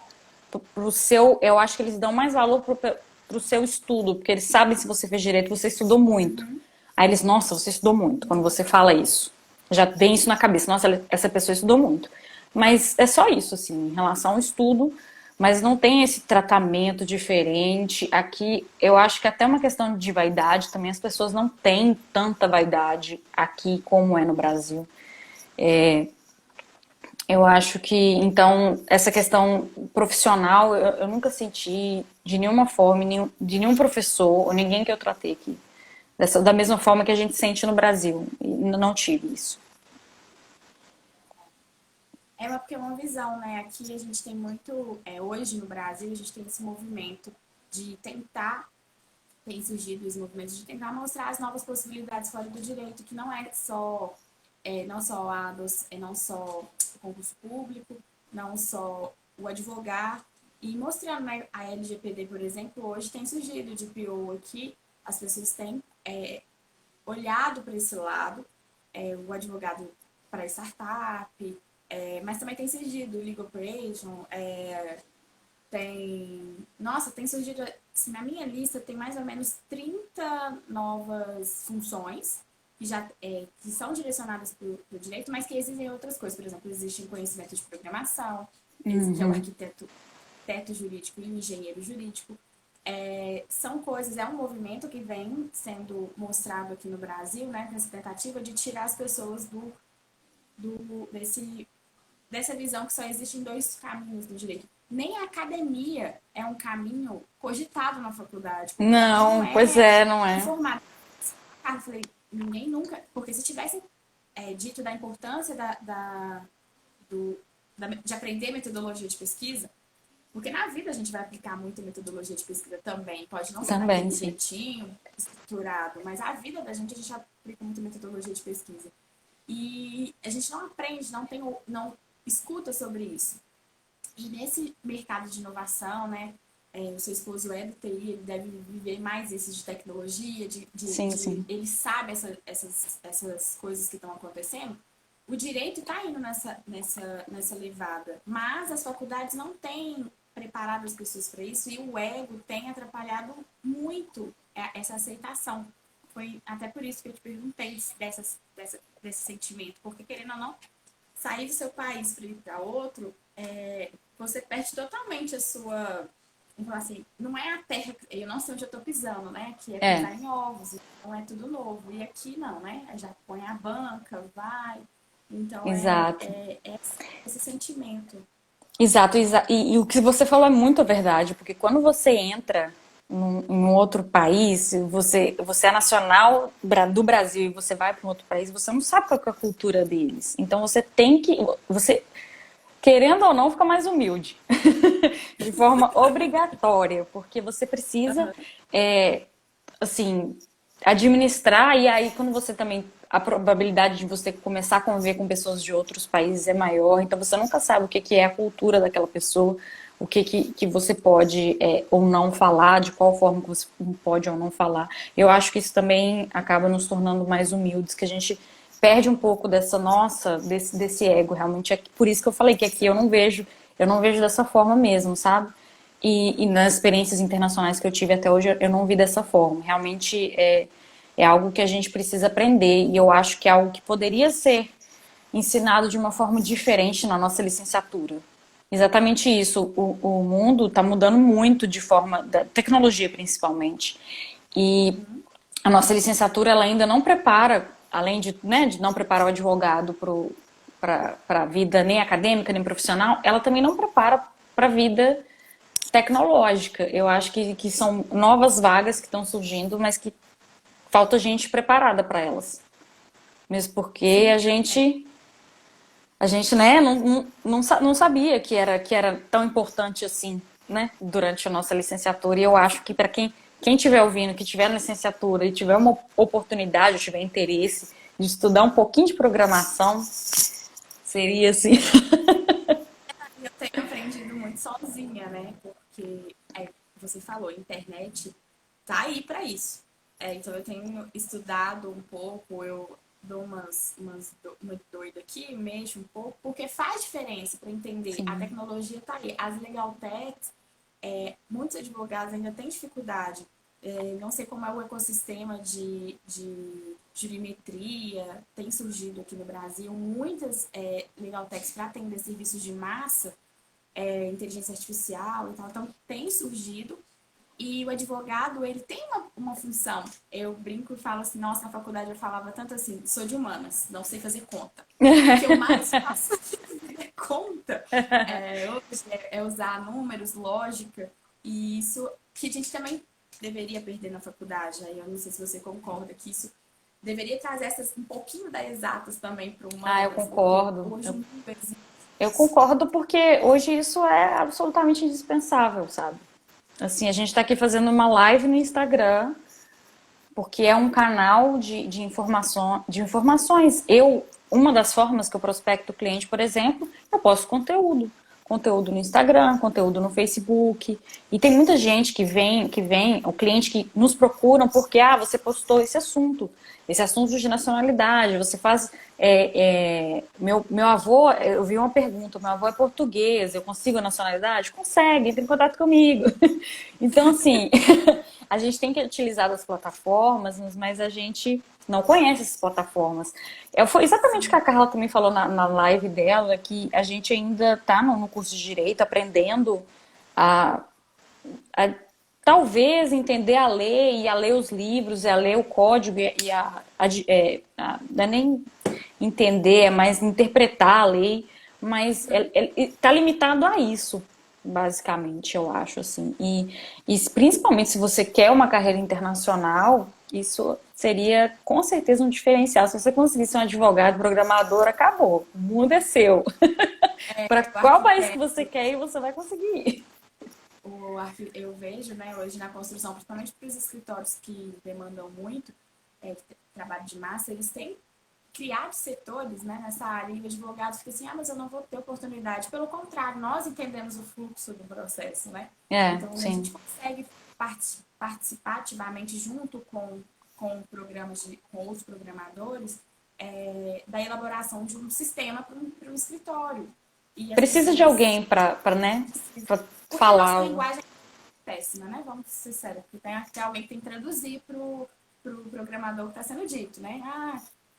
pro seu, eu acho que eles dão mais valor pro seu estudo, porque eles sabem se você fez direito, você estudou muito. Aí eles, nossa, você estudou muito, quando você fala isso. Já tem isso na cabeça, nossa, essa pessoa estudou muito. Mas é só isso, assim, em relação ao estudo, mas não tem esse tratamento diferente. Aqui, eu acho que até uma questão de vaidade também, as pessoas não têm tanta vaidade aqui como é no Brasil. Eu acho que, então, essa questão profissional, eu nunca senti de nenhuma forma, de nenhum professor ou ninguém que eu tratei aqui. Da mesma forma que a gente sente no Brasil. E não tive isso. Porque é uma visão, né? Aqui a gente tem muito, hoje no Brasil, a gente tem esse movimento de tentar, tem surgido esse movimento de tentar mostrar as novas possibilidades fora do direito, que não é só, não só não só o concurso público, não só o advogar, e mostrando, né, a LGPD, por exemplo, hoje tem surgido de PO aqui, as pessoas têm olhado para esse lado, o advogado para startup, mas também tem surgido Legal Operation, tem surgido, assim, na minha lista tem mais ou menos 30 novas funções que são direcionadas para o direito, mas que existem outras coisas. Por exemplo, existe conhecimento de programação, que é o arquiteto jurídico e o engenheiro jurídico. São coisas, é um movimento que vem sendo mostrado aqui no Brasil, né, nessa tentativa de tirar as pessoas dessa visão que só existem dois caminhos do direito. Nem a academia é um caminho cogitado na faculdade, porque a gente não Não, pois é é, não é. informado. Eu falei, ninguém nunca. Porque se tivessem dito da importância de aprender metodologia de pesquisa, porque na vida a gente vai aplicar muito metodologia de pesquisa também. Pode não ser Também, daquele sim. jeitinho estruturado, mas a vida da gente a gente aplica muito metodologia de pesquisa. E a gente não aprende, não escuta sobre isso. E nesse mercado de inovação, né, o seu esposo é do TI, ele deve viver mais esse de tecnologia, Sim, sim. ele sabe essas coisas que estão acontecendo. O direito está indo nessa levada, mas as faculdades não têm preparado as pessoas para isso e o ego tem atrapalhado muito essa aceitação. Foi até por isso que eu te perguntei desse sentimento, porque querendo ou não, sair do seu país para ir para outro, você perde totalmente a sua. Vamos falar assim, não é a terra, eu não sei onde eu estou pisando, né? Aqui é É, pisar em ovos, então é tudo novo. E aqui não, né? Já põe a banca, vai. Então exato. é esse sentimento. Exato, e o que você falou é muito verdade, porque quando você entra em um outro país, você é nacional do Brasil e você vai para um outro país, você não sabe qual que é a cultura deles. Então você tem que, você, querendo ou não, fica mais humilde, de forma obrigatória, porque você precisa, Uhum. é, assim, administrar, e aí quando você também, a probabilidade de você começar a conviver com pessoas de outros países é maior, então você nunca sabe o que que é a cultura daquela pessoa, o que você pode ou não falar, de qual forma que você pode ou não falar. Eu acho que isso também acaba nos tornando mais humildes, que a gente perde um pouco dessa nossa, desse ego, realmente. É por isso que eu falei que aqui eu não vejo dessa forma mesmo, sabe? E nas experiências internacionais que eu tive até hoje, eu não vi dessa forma. Realmente é algo que a gente precisa aprender e eu acho que é algo que poderia ser ensinado de uma forma diferente na nossa licenciatura. Exatamente isso. O mundo está mudando muito de forma, da tecnologia principalmente. E Uhum. a nossa licenciatura ela ainda não prepara, além de, né, de não preparar o advogado para a vida nem acadêmica nem profissional, ela também não prepara para a vida tecnológica. Eu acho que são novas vagas que estão surgindo, mas que falta gente preparada para elas. Mesmo porque Sim, a gente né, não sabia que era tão importante assim, né, durante a nossa licenciatura. E eu acho que para quem estiver ouvindo, que tiver na licenciatura e tiver uma oportunidade, ou tiver interesse de estudar um pouquinho de programação, seria assim. eu tenho aprendido muito sozinha, né? Porque você falou, a internet tá aí para isso. Então eu tenho estudado um pouco, eu dou uma doida aqui, mexo um pouco, porque faz diferença para entender. A Sim. tecnologia tá aí. As legal techs, muitos advogados ainda têm dificuldade. Não sei como é o ecossistema de jurimetria, tem surgido aqui no Brasil muitas legal techs para atender serviços de massa, inteligência artificial e tal. Então, tem surgido. E o advogado, ele tem uma função. Eu brinco e falo assim, nossa, na faculdade eu falava tanto assim, sou de humanas, não sei fazer conta. O que eu mais faço é conta hoje é usar números, lógica, e isso que a gente também deveria perder na faculdade. Aí eu não sei se você concorda que isso deveria trazer um pouquinho das exatas também para Ah, eu humanas, porque concordo. hoje não existe. Eu concordo porque hoje isso é absolutamente indispensável, sabe? Assim, a gente está aqui fazendo uma live no Instagram porque é um canal de informações. Uma das formas que eu prospecto o cliente, por exemplo, eu posto conteúdo. Conteúdo no Instagram, conteúdo no Facebook. E tem muita gente o cliente que nos procuram porque, você postou esse assunto de nacionalidade, você faz. Meu avô, eu vi uma pergunta, meu avô é português, eu consigo a nacionalidade? Consegue, entre em contato comigo. Então, assim, a gente tem que utilizar as plataformas, mas a gente não conhece essas plataformas. Foi exatamente o que a Carla também falou na live dela, que a gente ainda está no curso de Direito, aprendendo a, a talvez entender a lei, e a ler os livros, e a ler o código, não é nem entender, é mais interpretar a lei, mas está limitado a isso, basicamente, eu acho, assim. E principalmente se você quer uma carreira internacional, isso seria com certeza um diferencial. Se você conseguir ser um advogado, programador, acabou. O mundo é seu. Para O qual país que arquiteto, você quer ir, você vai conseguir. eu vejo, né, hoje na construção, principalmente para os escritórios que demandam muito trabalho de massa, eles têm criado setores, né, nessa área, e o advogado fica assim, mas eu não vou ter oportunidade. Pelo contrário, nós entendemos o fluxo do processo, né? É, Então, a gente sim. consegue participar ativamente junto com outros programadores da elaboração de um sistema para um escritório. E as Precisa de pessoas, alguém para, né, para porque a nossa falar. linguagem é péssima, né? Vamos ser sérios, porque tem até alguém que tem que traduzir pro programador que está sendo dito, né?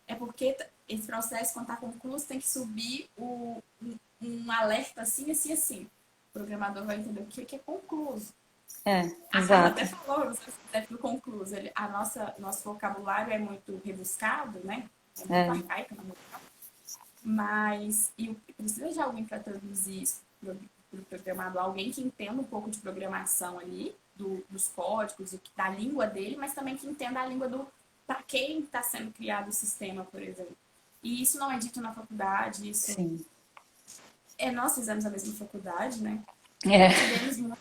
É porque esse processo, quando está concluído, tem que subir um alerta assim, assim, assim. O programador vai entender o que é concluso. É, A Carla até exato. falou, não sei se você do concluso. Nosso vocabulário é muito rebuscado, né? É muito É. arcaico, na verdade. Mas precisa de alguém para traduzir isso para o programador, alguém que entenda um pouco de programação ali, dos códigos, da língua dele, mas também que entenda a língua do para quem está sendo criado o sistema, por exemplo. E isso não é dito na faculdade, isso Sim. nós fizemos a mesma faculdade, né? É. Tivemos muito.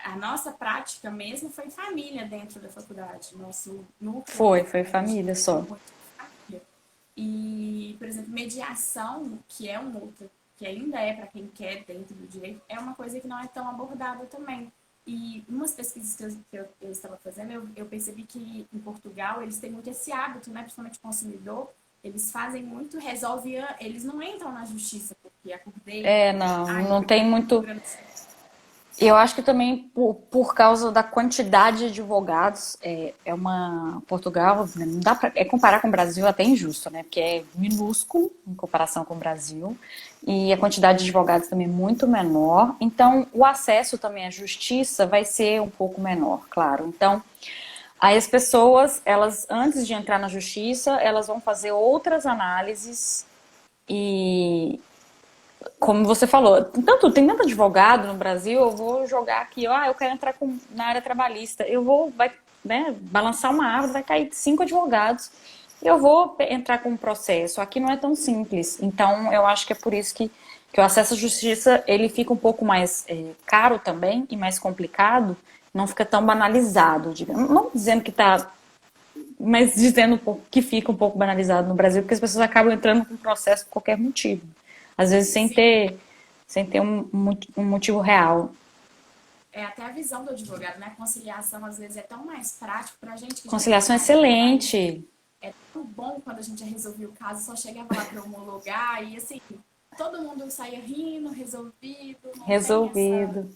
A nossa prática mesmo foi família dentro da faculdade, nosso núcleo mesmo, Foi né? A gente família viveu só. muito família. E, por exemplo, mediação, que que ainda é para quem quer dentro do direito, é uma coisa que não é tão abordada também. E umas pesquisas que eu estava fazendo, eu percebi que em Portugal eles têm muito esse hábito, né, principalmente o consumidor, eles fazem muito, resolve, eles não entram na justiça, porque acordei, É, não, ai, não tem muito. Grande do Sul. Eu acho que também por causa da quantidade de advogados, é uma Portugal, né, não dá pra, comparar com o Brasil até injusto, né? Porque é minúsculo em comparação com o Brasil e a quantidade de advogados também é muito menor. Então, o acesso também à justiça vai ser um pouco menor, claro. Então, aí as pessoas, elas antes de entrar na justiça, elas vão fazer outras análises e como você falou, tem tanto advogado no Brasil, eu vou jogar aqui, eu quero entrar na área trabalhista. Vai, né, balançar uma árvore, vai cair 5 advogados. Eu vou entrar com um processo. Aqui não é tão simples. Então, eu acho que é por isso que o acesso à justiça, ele fica um pouco mais caro também e mais complicado. Não fica tão banalizado, digamos. Não dizendo que está, mas dizendo que fica um pouco banalizado no Brasil, porque as pessoas acabam entrando com o processo por qualquer motivo. Às vezes Sim, sem ter um motivo real. é até a visão do advogado, né? A conciliação às vezes é tão mais prático pra gente que já tá Conciliação na área trabalhista. excelente, É tão bom quando a gente já resolvia o caso, só chegava lá para homologar e assim, todo mundo saía rindo, resolvido, não tem resolvido.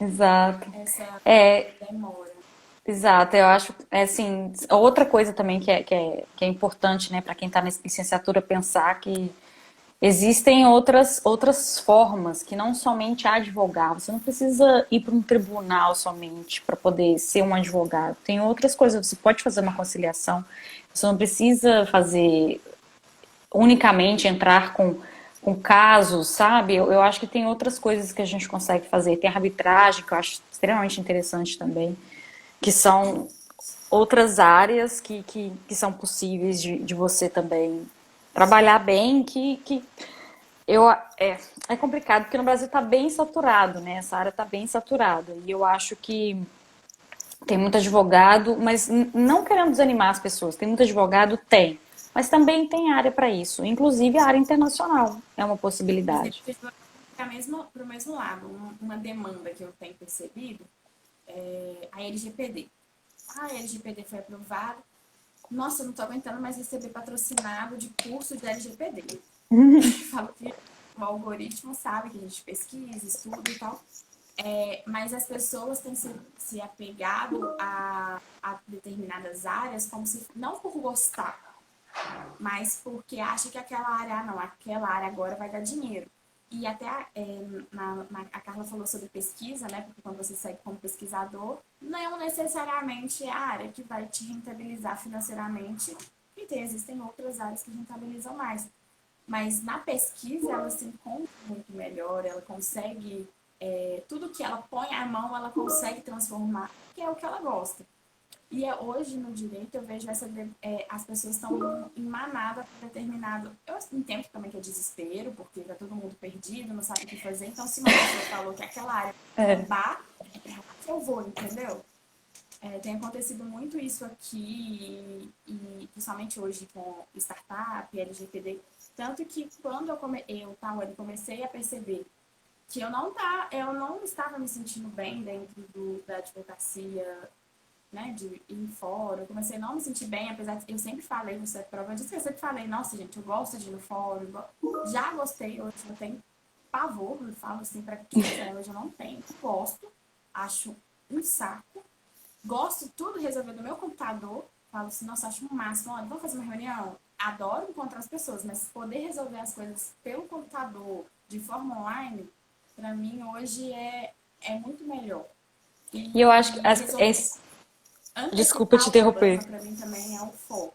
Exato. essa É, demora. exato. Eu acho, assim, outra coisa também que é importante, né, para quem está na licenciatura pensar que existem outras formas que não somente advogar. Você não precisa ir para um tribunal somente para poder ser um advogado. Tem outras coisas. Você pode fazer uma conciliação. Você não precisa fazer unicamente entrar com casos, sabe? Eu acho que tem outras coisas que a gente consegue fazer. Tem a arbitragem, que eu acho extremamente interessante também, que são outras áreas que são possíveis de você também trabalhar bem, eu, é, é complicado, porque no Brasil está bem saturado, né? Essa área está bem saturada. E eu acho que tem muito advogado, mas não querendo desanimar as pessoas. Tem muito advogado? Tem. Mas também tem área para isso. Inclusive a área internacional é uma Mas tem possibilidade. que para o mesmo lado. Uma demanda que eu tenho percebido é a LGPD. A LGPD foi aprovada. Nossa, eu não tô aguentando mais receber patrocinado de curso de LGPD. Falo que o algoritmo sabe que a gente pesquisa, estuda e tal. Mas as pessoas têm se apegado a determinadas áreas como se não por gostar, mas porque acha que aquela área, não, aquela área agora vai dar dinheiro. E até a Carla falou sobre pesquisa, né? Porque quando você segue como pesquisador, não necessariamente é a área que vai te rentabilizar financeiramente. Existem outras áreas que rentabilizam mais. Mas na pesquisa ela se encontra muito melhor, ela consegue, tudo que ela põe à mão, ela consegue transformar, que é o que ela gosta. E hoje no direito eu vejo as pessoas estão em manada para determinado. Eu entendo também que é desespero, porque está todo mundo perdido, não sabe o que fazer. Então, se uma pessoa falou que aquela área é bombar, é pra lá que eu vou, entendeu? Tem acontecido muito isso aqui, e principalmente hoje com startup, LGPD. Tanto que quando Tawane, comecei a perceber que eu não estava me sentindo bem dentro da advocacia, né, de ir em fórum, eu comecei a não me sentir bem, apesar de eu sempre falei, você é prova disso, eu sempre falei, nossa, gente, eu gosto de ir no fórum, já gostei, hoje eu tenho pavor, eu falo assim pra quem quiser, hoje eu não tenho, gosto, acho um saco, gosto tudo resolver no meu computador, falo assim, nossa, acho um máximo, olha, vamos fazer uma reunião, adoro encontrar as pessoas, mas poder resolver as coisas pelo computador, de forma online, pra mim hoje é muito melhor. E eu acho que E resolver desculpa te antecipar o interromper. problema para mim também é o foco.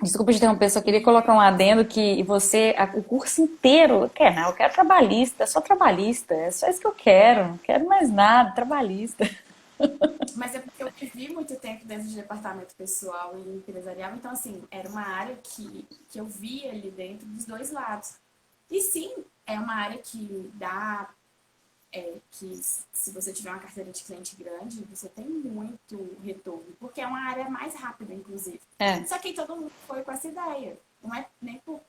Desculpa te interromper, só queria E colocar um adendo que você, o curso inteiro, não, eu quero trabalhista, é só trabalhista, é só isso que eu quero, não quero mais nada, trabalhista. mas é porque eu vivi muito tempo dentro de departamento pessoal e empresarial, então assim, era uma área que eu via ali dentro dos dois lados. E sim, é uma área que dá, que se você tiver uma carteira de cliente grande, você tem muito retorno, porque é uma área mais rápida, inclusive. É. Só que todo mundo foi com essa ideia. Não é nem por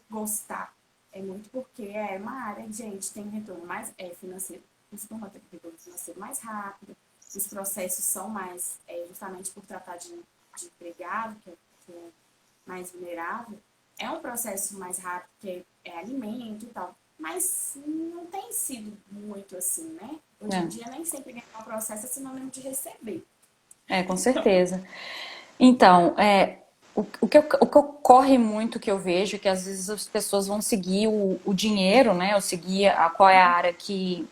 gostar, é muito porque é uma área, gente, tem um retorno mais financeiro. Costuma ter retorno costuma ser mais rápida, os processos são mais, justamente por tratar de empregado, que é mais vulnerável, é um processo mais rápido, que é alimento e tal. Mas não tem sido muito assim, né? Hoje em É, dia nem sempre ganhar um processo é sinônimo de receber. com certeza. Então, o que ocorre muito que eu vejo é que às vezes as pessoas vão seguir o dinheiro, né? Ou seguir qual é a área que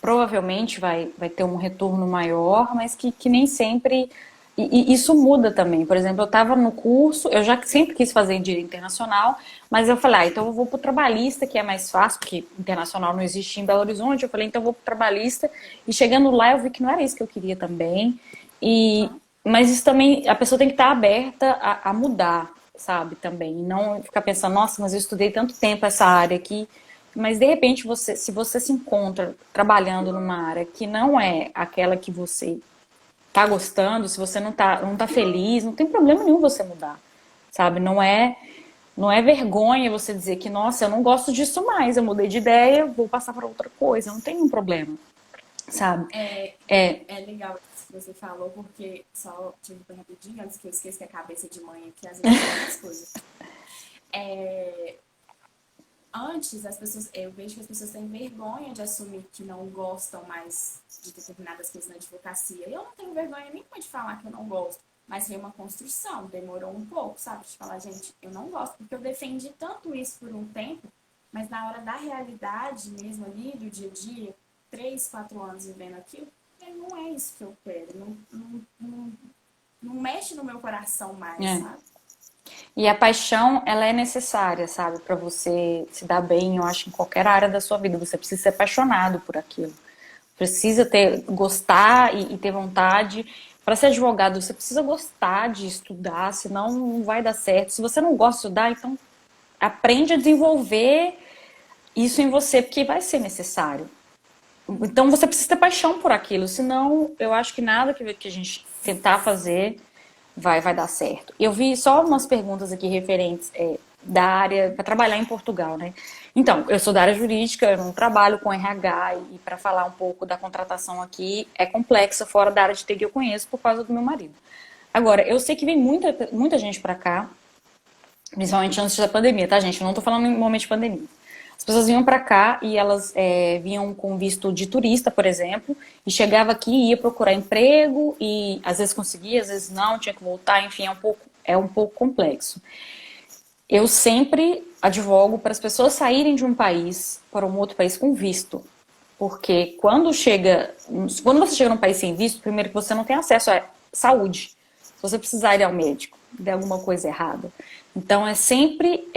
provavelmente vai ter um retorno maior, mas que nem sempre. E isso muda também. Por exemplo, eu estava no curso, eu já sempre quis fazer em direito internacional, mas eu falei, então eu vou para o trabalhista, que é mais fácil, porque internacional não existe em Belo Horizonte. Eu falei, então eu vou para o trabalhista. E chegando lá, eu vi que não era isso que eu queria também. E, Uhum. mas isso também, a pessoa tem que estar aberta a mudar, sabe, também. E não ficar pensando, nossa, mas eu estudei tanto tempo essa área aqui. Mas de repente, se você se encontra trabalhando numa área que não é aquela que você tá gostando, se você não tá feliz, não tem problema nenhum você mudar, sabe? Não é vergonha você dizer que, nossa, eu não gosto disso mais, eu mudei de ideia, vou passar para outra coisa, não tem um problema, sabe? É, É, é legal isso que você falou, porque só tive bem rapidinho, antes que eu esqueça que a cabeça de mãe aqui às vezes fala as coisas. É, antes, as pessoas, eu vejo que as pessoas têm vergonha de assumir que não gostam mais de determinadas coisas na advocacia. Eu não tenho vergonha nenhuma de falar que eu não gosto, mas foi uma construção, demorou um pouco, sabe? De falar, gente, eu não gosto, porque eu defendi tanto isso por um tempo, mas na hora da realidade mesmo ali, do dia a dia, 3, 4 anos vivendo aquilo, não é isso que eu quero, não mexe no meu coração mais, é. sabe? E a paixão, ela é necessária, sabe, para você se dar bem, eu acho, em qualquer área da sua vida. Você precisa ser apaixonado por aquilo. Precisa ter, gostar e ter vontade. Para ser advogado, você precisa gostar de estudar, senão não vai dar certo. Se você não gosta de estudar, então aprende a desenvolver isso em você, porque vai ser necessário. Então você precisa ter paixão por aquilo, senão eu acho que nada que a gente tentar fazer vai dar certo. Eu vi só umas perguntas aqui referentes da área para trabalhar em Portugal, né? Então, eu sou da área jurídica, eu não trabalho com RH e para falar um pouco da contratação aqui é complexa fora da área de TI que eu conheço por causa do meu marido. Agora, eu sei que vem muita gente para cá, principalmente antes da pandemia, tá, gente? Eu não tô falando em momento de pandemia. As pessoas vinham para cá e elas vinham com visto de turista, por exemplo, e chegava aqui e ia procurar emprego e às vezes conseguia, às vezes não, tinha que voltar, enfim, é um pouco complexo. Eu sempre advogo para as pessoas saírem de um país para um outro país com visto. Porque quando você chega num país sem visto, primeiro que você não tem acesso à saúde. Se você precisar ir ao médico, der alguma coisa errada. Então é sempre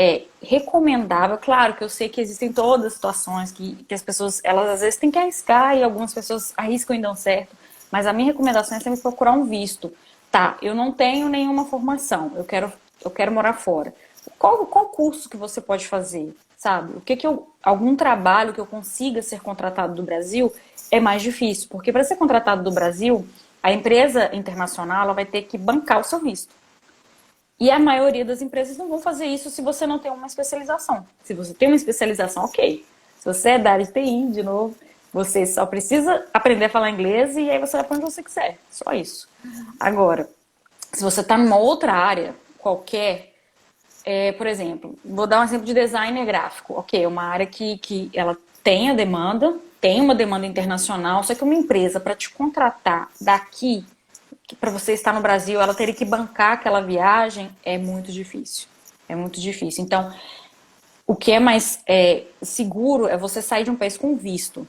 recomendável, claro que eu sei que existem todas as situações que as pessoas, elas às vezes têm que arriscar e algumas pessoas arriscam e dão certo, mas a minha recomendação é sempre procurar um visto. Tá, eu não tenho nenhuma formação, eu quero morar fora. Qual curso que você pode fazer? Sabe? Algum trabalho que eu consiga ser contratado do Brasil é mais difícil, porque para ser contratado do Brasil, a empresa internacional ela vai ter que bancar o seu visto. E a maioria das empresas não vão fazer isso se você não tem uma especialização. Se você tem uma especialização, ok. Se você é da área de TI, de novo, você só precisa aprender a falar inglês e aí você vai para onde você quiser. Só isso. Agora, se você está numa outra área, qualquer, por exemplo, vou dar um exemplo de designer gráfico. Ok, uma área que ela tem a demanda, tem uma demanda internacional, só que uma empresa para te contratar daqui, para você estar no Brasil, ela teria que bancar aquela viagem, é muito difícil. É muito difícil. Então, o que é mais seguro é você sair de um país com visto.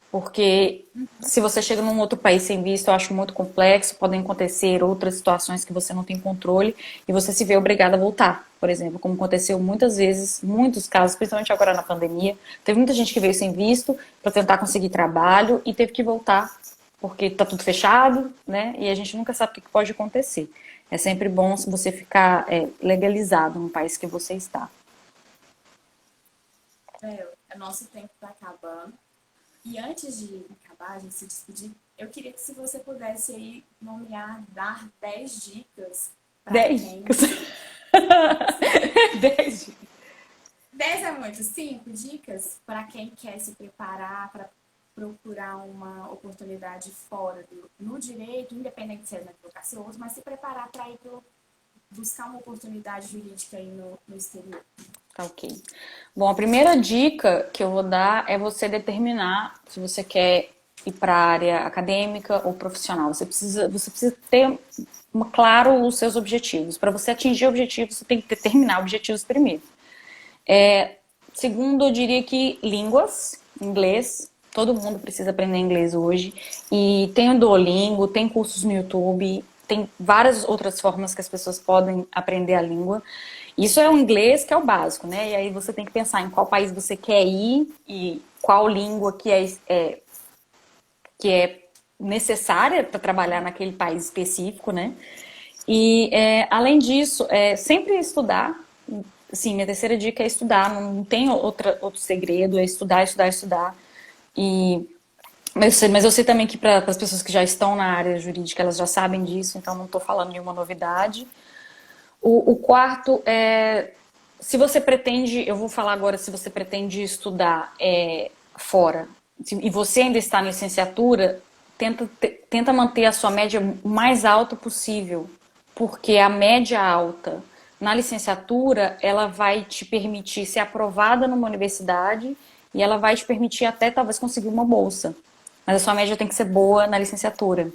Porque se você chega num outro país sem visto, eu acho muito complexo, podem acontecer outras situações que você não tem controle e você se vê obrigado a voltar, por exemplo, como aconteceu muitas vezes, muitos casos, principalmente agora na pandemia, teve muita gente que veio sem visto para tentar conseguir trabalho e teve que voltar porque está tudo fechado, né? E a gente nunca sabe o que pode acontecer. É sempre bom se você ficar legalizado no país que você está. O nosso tempo está acabando. E antes de acabar, a gente se despedir, eu queria que se você pudesse aí nomear, dar 10 dicas para 10 quem. dicas. 10 dicas. 10 é muito, 5 dicas para quem quer se preparar para procurar uma oportunidade fora no direito, independente de ser na advocacia ou outro, mas se preparar para ir buscar uma oportunidade jurídica aí no exterior. Tá ok. Bom, a primeira dica que eu vou dar é você determinar se você quer ir para a área acadêmica ou profissional. Você precisa ter claro os seus objetivos. Para você atingir objetivos, você tem que determinar objetivos primeiro. Segundo, eu diria que línguas, inglês, todo mundo precisa aprender inglês hoje. E tem o Duolingo, tem cursos no YouTube, tem várias outras formas que as pessoas podem aprender a língua. Isso é o inglês que é o básico, né? E aí você tem que pensar em qual país você quer ir e qual língua que é necessária para trabalhar naquele país específico, né? E além disso, sempre estudar. Sim, minha terceira dica é estudar. Não tem outro segredo, é estudar, estudar, estudar. E mas eu sei também que para as pessoas que já estão na área jurídica, elas já sabem disso, então não estou falando nenhuma novidade. O quarto é, se você pretende, eu vou falar agora se você pretende estudar fora, e você ainda está na licenciatura, tenta manter a sua média o mais alta possível, porque a média alta na licenciatura, ela vai te permitir ser aprovada numa universidade e ela vai te permitir até talvez conseguir uma bolsa. Mas a sua média tem que ser boa na licenciatura.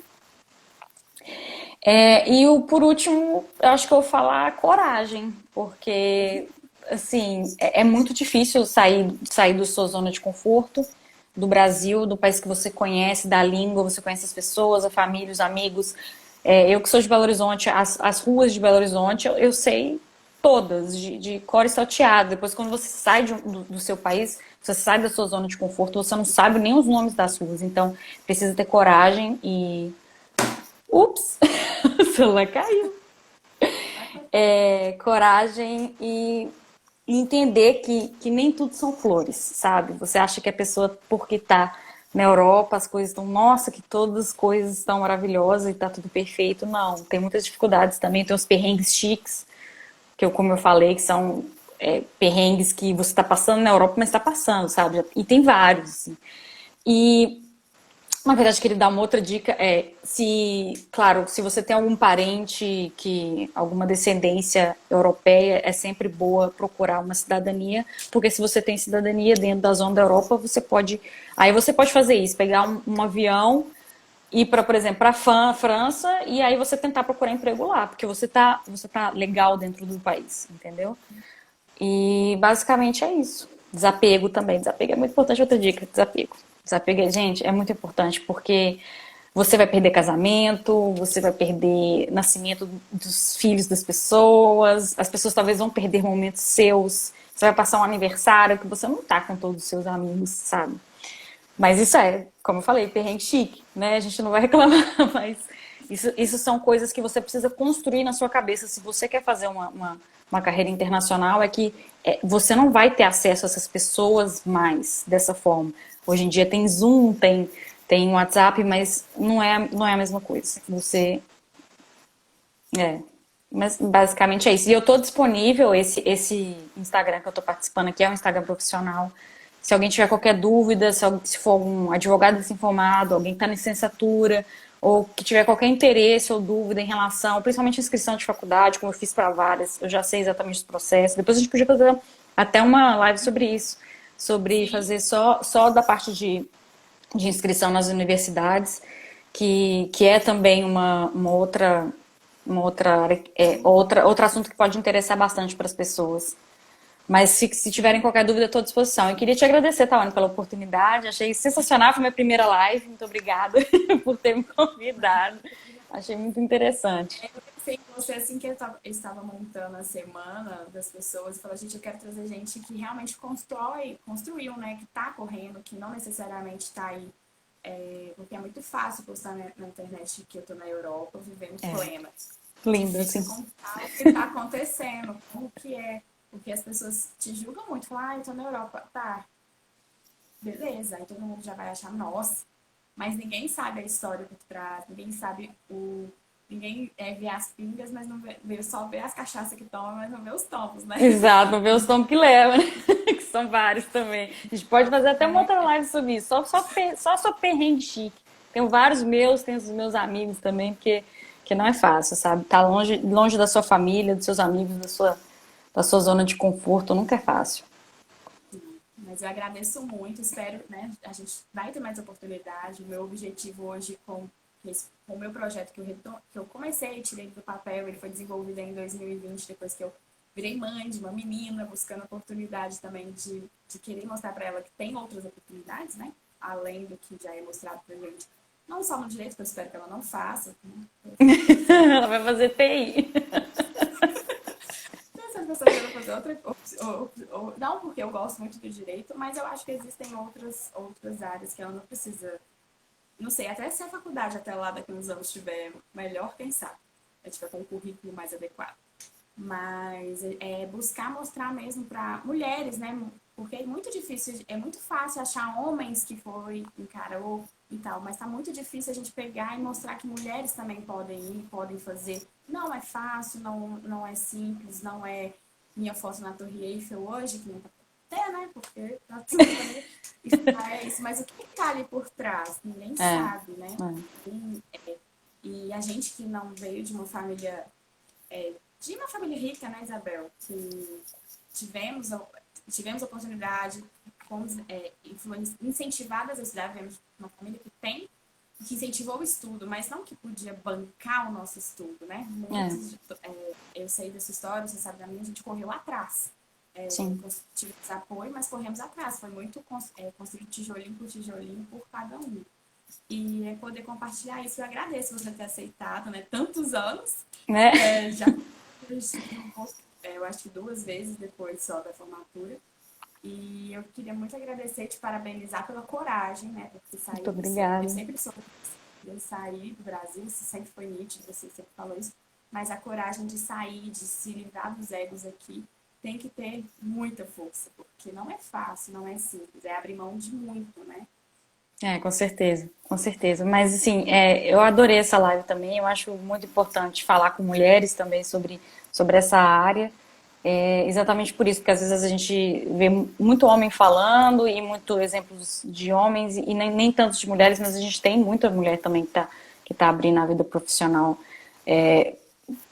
Por último, eu acho que eu vou falar coragem, porque assim, é muito difícil sair da sua zona de conforto, do Brasil, do país que você conhece, da língua, você conhece as pessoas, a família, os amigos. Eu que sou de Belo Horizonte, as ruas de Belo Horizonte, eu sei todas, de cor e salteado. Depois, quando você sai do seu país, você sai da sua zona de conforto, você não sabe nem os nomes das ruas. Então, precisa ter coragem e... Ups! O celular caiu. Coragem e entender que nem tudo são flores, sabe? Você acha que a pessoa, porque tá na Europa, as coisas estão, nossa, que todas as coisas estão maravilhosas e tá tudo perfeito. Não, tem muitas dificuldades também, tem os perrengues chiques, como eu falei, que são perrengues que você está passando na Europa, mas está passando, sabe? E tem vários, assim. E na verdade, eu queria dar uma outra dica, claro, se você tem algum parente alguma descendência europeia, é sempre boa procurar uma cidadania, porque se você tem cidadania dentro da zona da Europa, aí você pode fazer isso, pegar um avião, ir para, por exemplo, para a França, e aí você tentar procurar emprego lá, porque você tá legal dentro do país, entendeu? E basicamente é isso. Desapego também. Desapego é muito importante. Outra dica, desapego. Desapego, gente, é muito importante porque você vai perder casamento, você vai perder nascimento dos filhos das pessoas, as pessoas talvez vão perder momentos seus, você vai passar um aniversário que você não tá com todos os seus amigos, sabe? Mas isso como eu falei, perrengue chique, né? A gente não vai reclamar, mas isso são coisas que você precisa construir na sua cabeça. Se você quer fazer uma carreira internacional, você não vai ter acesso a essas pessoas mais dessa forma. Hoje em dia tem Zoom, tem WhatsApp, mas não é a mesma coisa. Mas basicamente é isso. E eu estou disponível, esse Instagram que eu estou participando aqui é um Instagram profissional. Se alguém tiver qualquer dúvida, se for um advogado desinformado, alguém que está na licenciatura, ou que tiver qualquer interesse ou dúvida em relação, principalmente inscrição de faculdade, como eu fiz para várias, eu já sei exatamente os processos. Depois a gente podia fazer até uma live sobre isso, sobre fazer só da parte de inscrição nas universidades, que é também outro assunto que pode interessar bastante para as pessoas. Mas se tiverem qualquer dúvida, estou à disposição. Eu queria te agradecer, Tawane, pela oportunidade. Achei sensacional, foi minha primeira live. Muito obrigada por ter me convidado. Achei muito interessante. Eu pensei em você assim que eu estava montando a semana das pessoas. Eu falei, gente, eu quero trazer gente que realmente construiu, né? Que está correndo, que não necessariamente está aí. Porque é muito fácil postar na internet que eu estou na Europa, vivendo plenas. Lindo, assim. Contar o que está acontecendo, como que é. Porque as pessoas te julgam muito, falam, eu tô na Europa, tá, beleza, aí todo mundo já vai achar, nossa, mas ninguém sabe a história por trás, ninguém sabe ninguém vê as pingas, mas não vê, só vê as cachaças que toma, mas não vê os tombos, né? Exato, não vê os tombos que leva, né? São vários também. A gente pode fazer até uma outra live sobre isso. Só perrengue chique. Tenho vários meus, tenho os meus amigos também, porque que não é fácil, sabe? Tá longe da sua família, dos seus amigos, da sua zona de conforto, nunca é fácil. Mas eu agradeço muito, espero, né? A gente vai ter mais oportunidade. O meu objetivo hoje com o meu projeto que eu comecei, tirei do papel, ele foi desenvolvido em 2020, depois que eu virei mãe de uma menina, buscando oportunidade também de querer mostrar para ela que tem outras oportunidades, né? Além do que já é mostrado pra gente. Não só no direito, que eu espero que ela não faça. Né? Ela vai fazer TI. Essas pessoas querem fazer outra coisa. Não porque eu gosto muito do direito, mas eu acho que existem outras áreas que ela não precisa. Não sei, até se a faculdade até lá daqui a uns anos estiver melhor, quem sabe? A gente vai com um currículo mais adequado. Mas é buscar mostrar mesmo para mulheres, né? Porque é muito difícil, é muito fácil achar homens que encarou e tal, mas tá muito difícil a gente pegar e mostrar que mulheres também podem ir, podem fazer. Não é fácil, não é simples, não é minha foto na Torre Eiffel hoje, que não tá até, né? Porque tá tudo também. É isso, mas o que tá ali por trás? Ninguém sabe, né? E a gente que não veio de uma família rica, né, Isabel? Que tivemos oportunidade, fomos incentivadas a estudar, vemos uma família que incentivou o estudo, mas não que podia bancar o nosso estudo, né? Eu sei dessa história, você sabe da minha, a gente correu atrás. Sim. Tivemos apoio, mas corremos atrás. Foi muito construir tijolinho por tijolinho por cada um. E poder compartilhar isso, eu agradeço você ter aceitado, né? Tantos anos. Né? Já eu acho que 2 vezes depois só da formatura. E eu queria muito agradecer e te parabenizar pela coragem, né? Porque Muito saiu obrigada. eu sempre soube de sair do Brasil, isso sempre foi nítido, você sempre falou isso. Mas a coragem de sair, de se livrar dos egos aqui, tem que ter muita força, porque não é fácil, não é simples, é abrir mão de muito, né? Com certeza, com certeza. Mas assim, eu adorei essa live também. Eu acho muito importante falar com mulheres também sobre essa área. Exatamente por isso, porque às vezes a gente vê muito homem falando e muito exemplos de homens e nem tantos de mulheres, mas a gente tem muita mulher também que tá abrindo a vida profissional,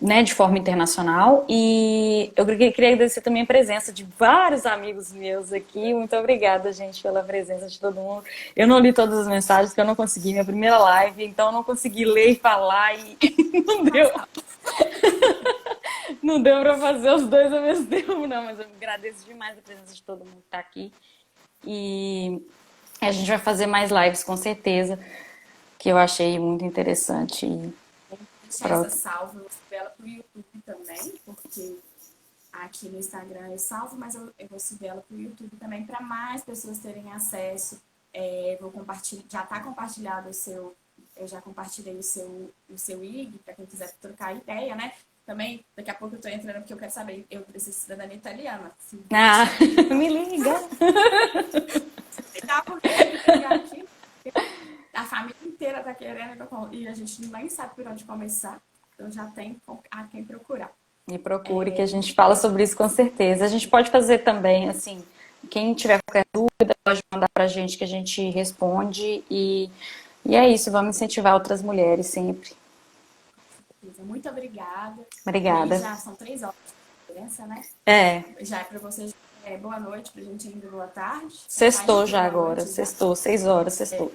né, de forma internacional. E eu queria agradecer também a presença de vários amigos meus aqui. Muito obrigada, gente, pela presença de todo mundo. Eu não li todas as mensagens, porque eu não consegui, minha primeira live, então eu não consegui ler e falar e não deu. Não deu pra fazer os dois ao mesmo tempo, não, mas eu agradeço demais a presença de todo mundo que tá aqui. E a gente vai fazer mais lives, com certeza, que eu achei muito interessante. Deixar essa Pronto. salva, eu subir ela pro YouTube também, porque aqui no Instagram eu salvo, mas eu vou subir ela pro YouTube também para mais pessoas terem acesso. Vou compartilhar, já está compartilhado eu já compartilhei o seu IG para quem quiser trocar ideia, né? Também, daqui a pouco eu tô entrando porque eu quero saber, eu preciso de cidadania italiana. Se Ah, me liga! dá porque tem que pegar aqui, a família inteira tá querendo e a gente nem sabe por onde começar. Então já tem a quem procurar. Me procure que a gente fala sobre isso com certeza. A gente pode fazer também, assim, quem tiver qualquer dúvida pode mandar pra gente que a gente responde e é isso, vamos incentivar outras mulheres sempre. Muito obrigada. E aí Obrigada. já são 3 horas de diferença, né? É, Já é para vocês boa noite, pra gente ainda boa tarde. Tá sextou indo já boa agora, noite já. sextou, 6 horas, sextou.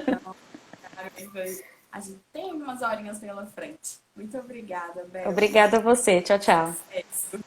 Então, a gente tem umas horinhas pela frente. Muito obrigada, Bel. Obrigada a você, tchau, tchau. É isso.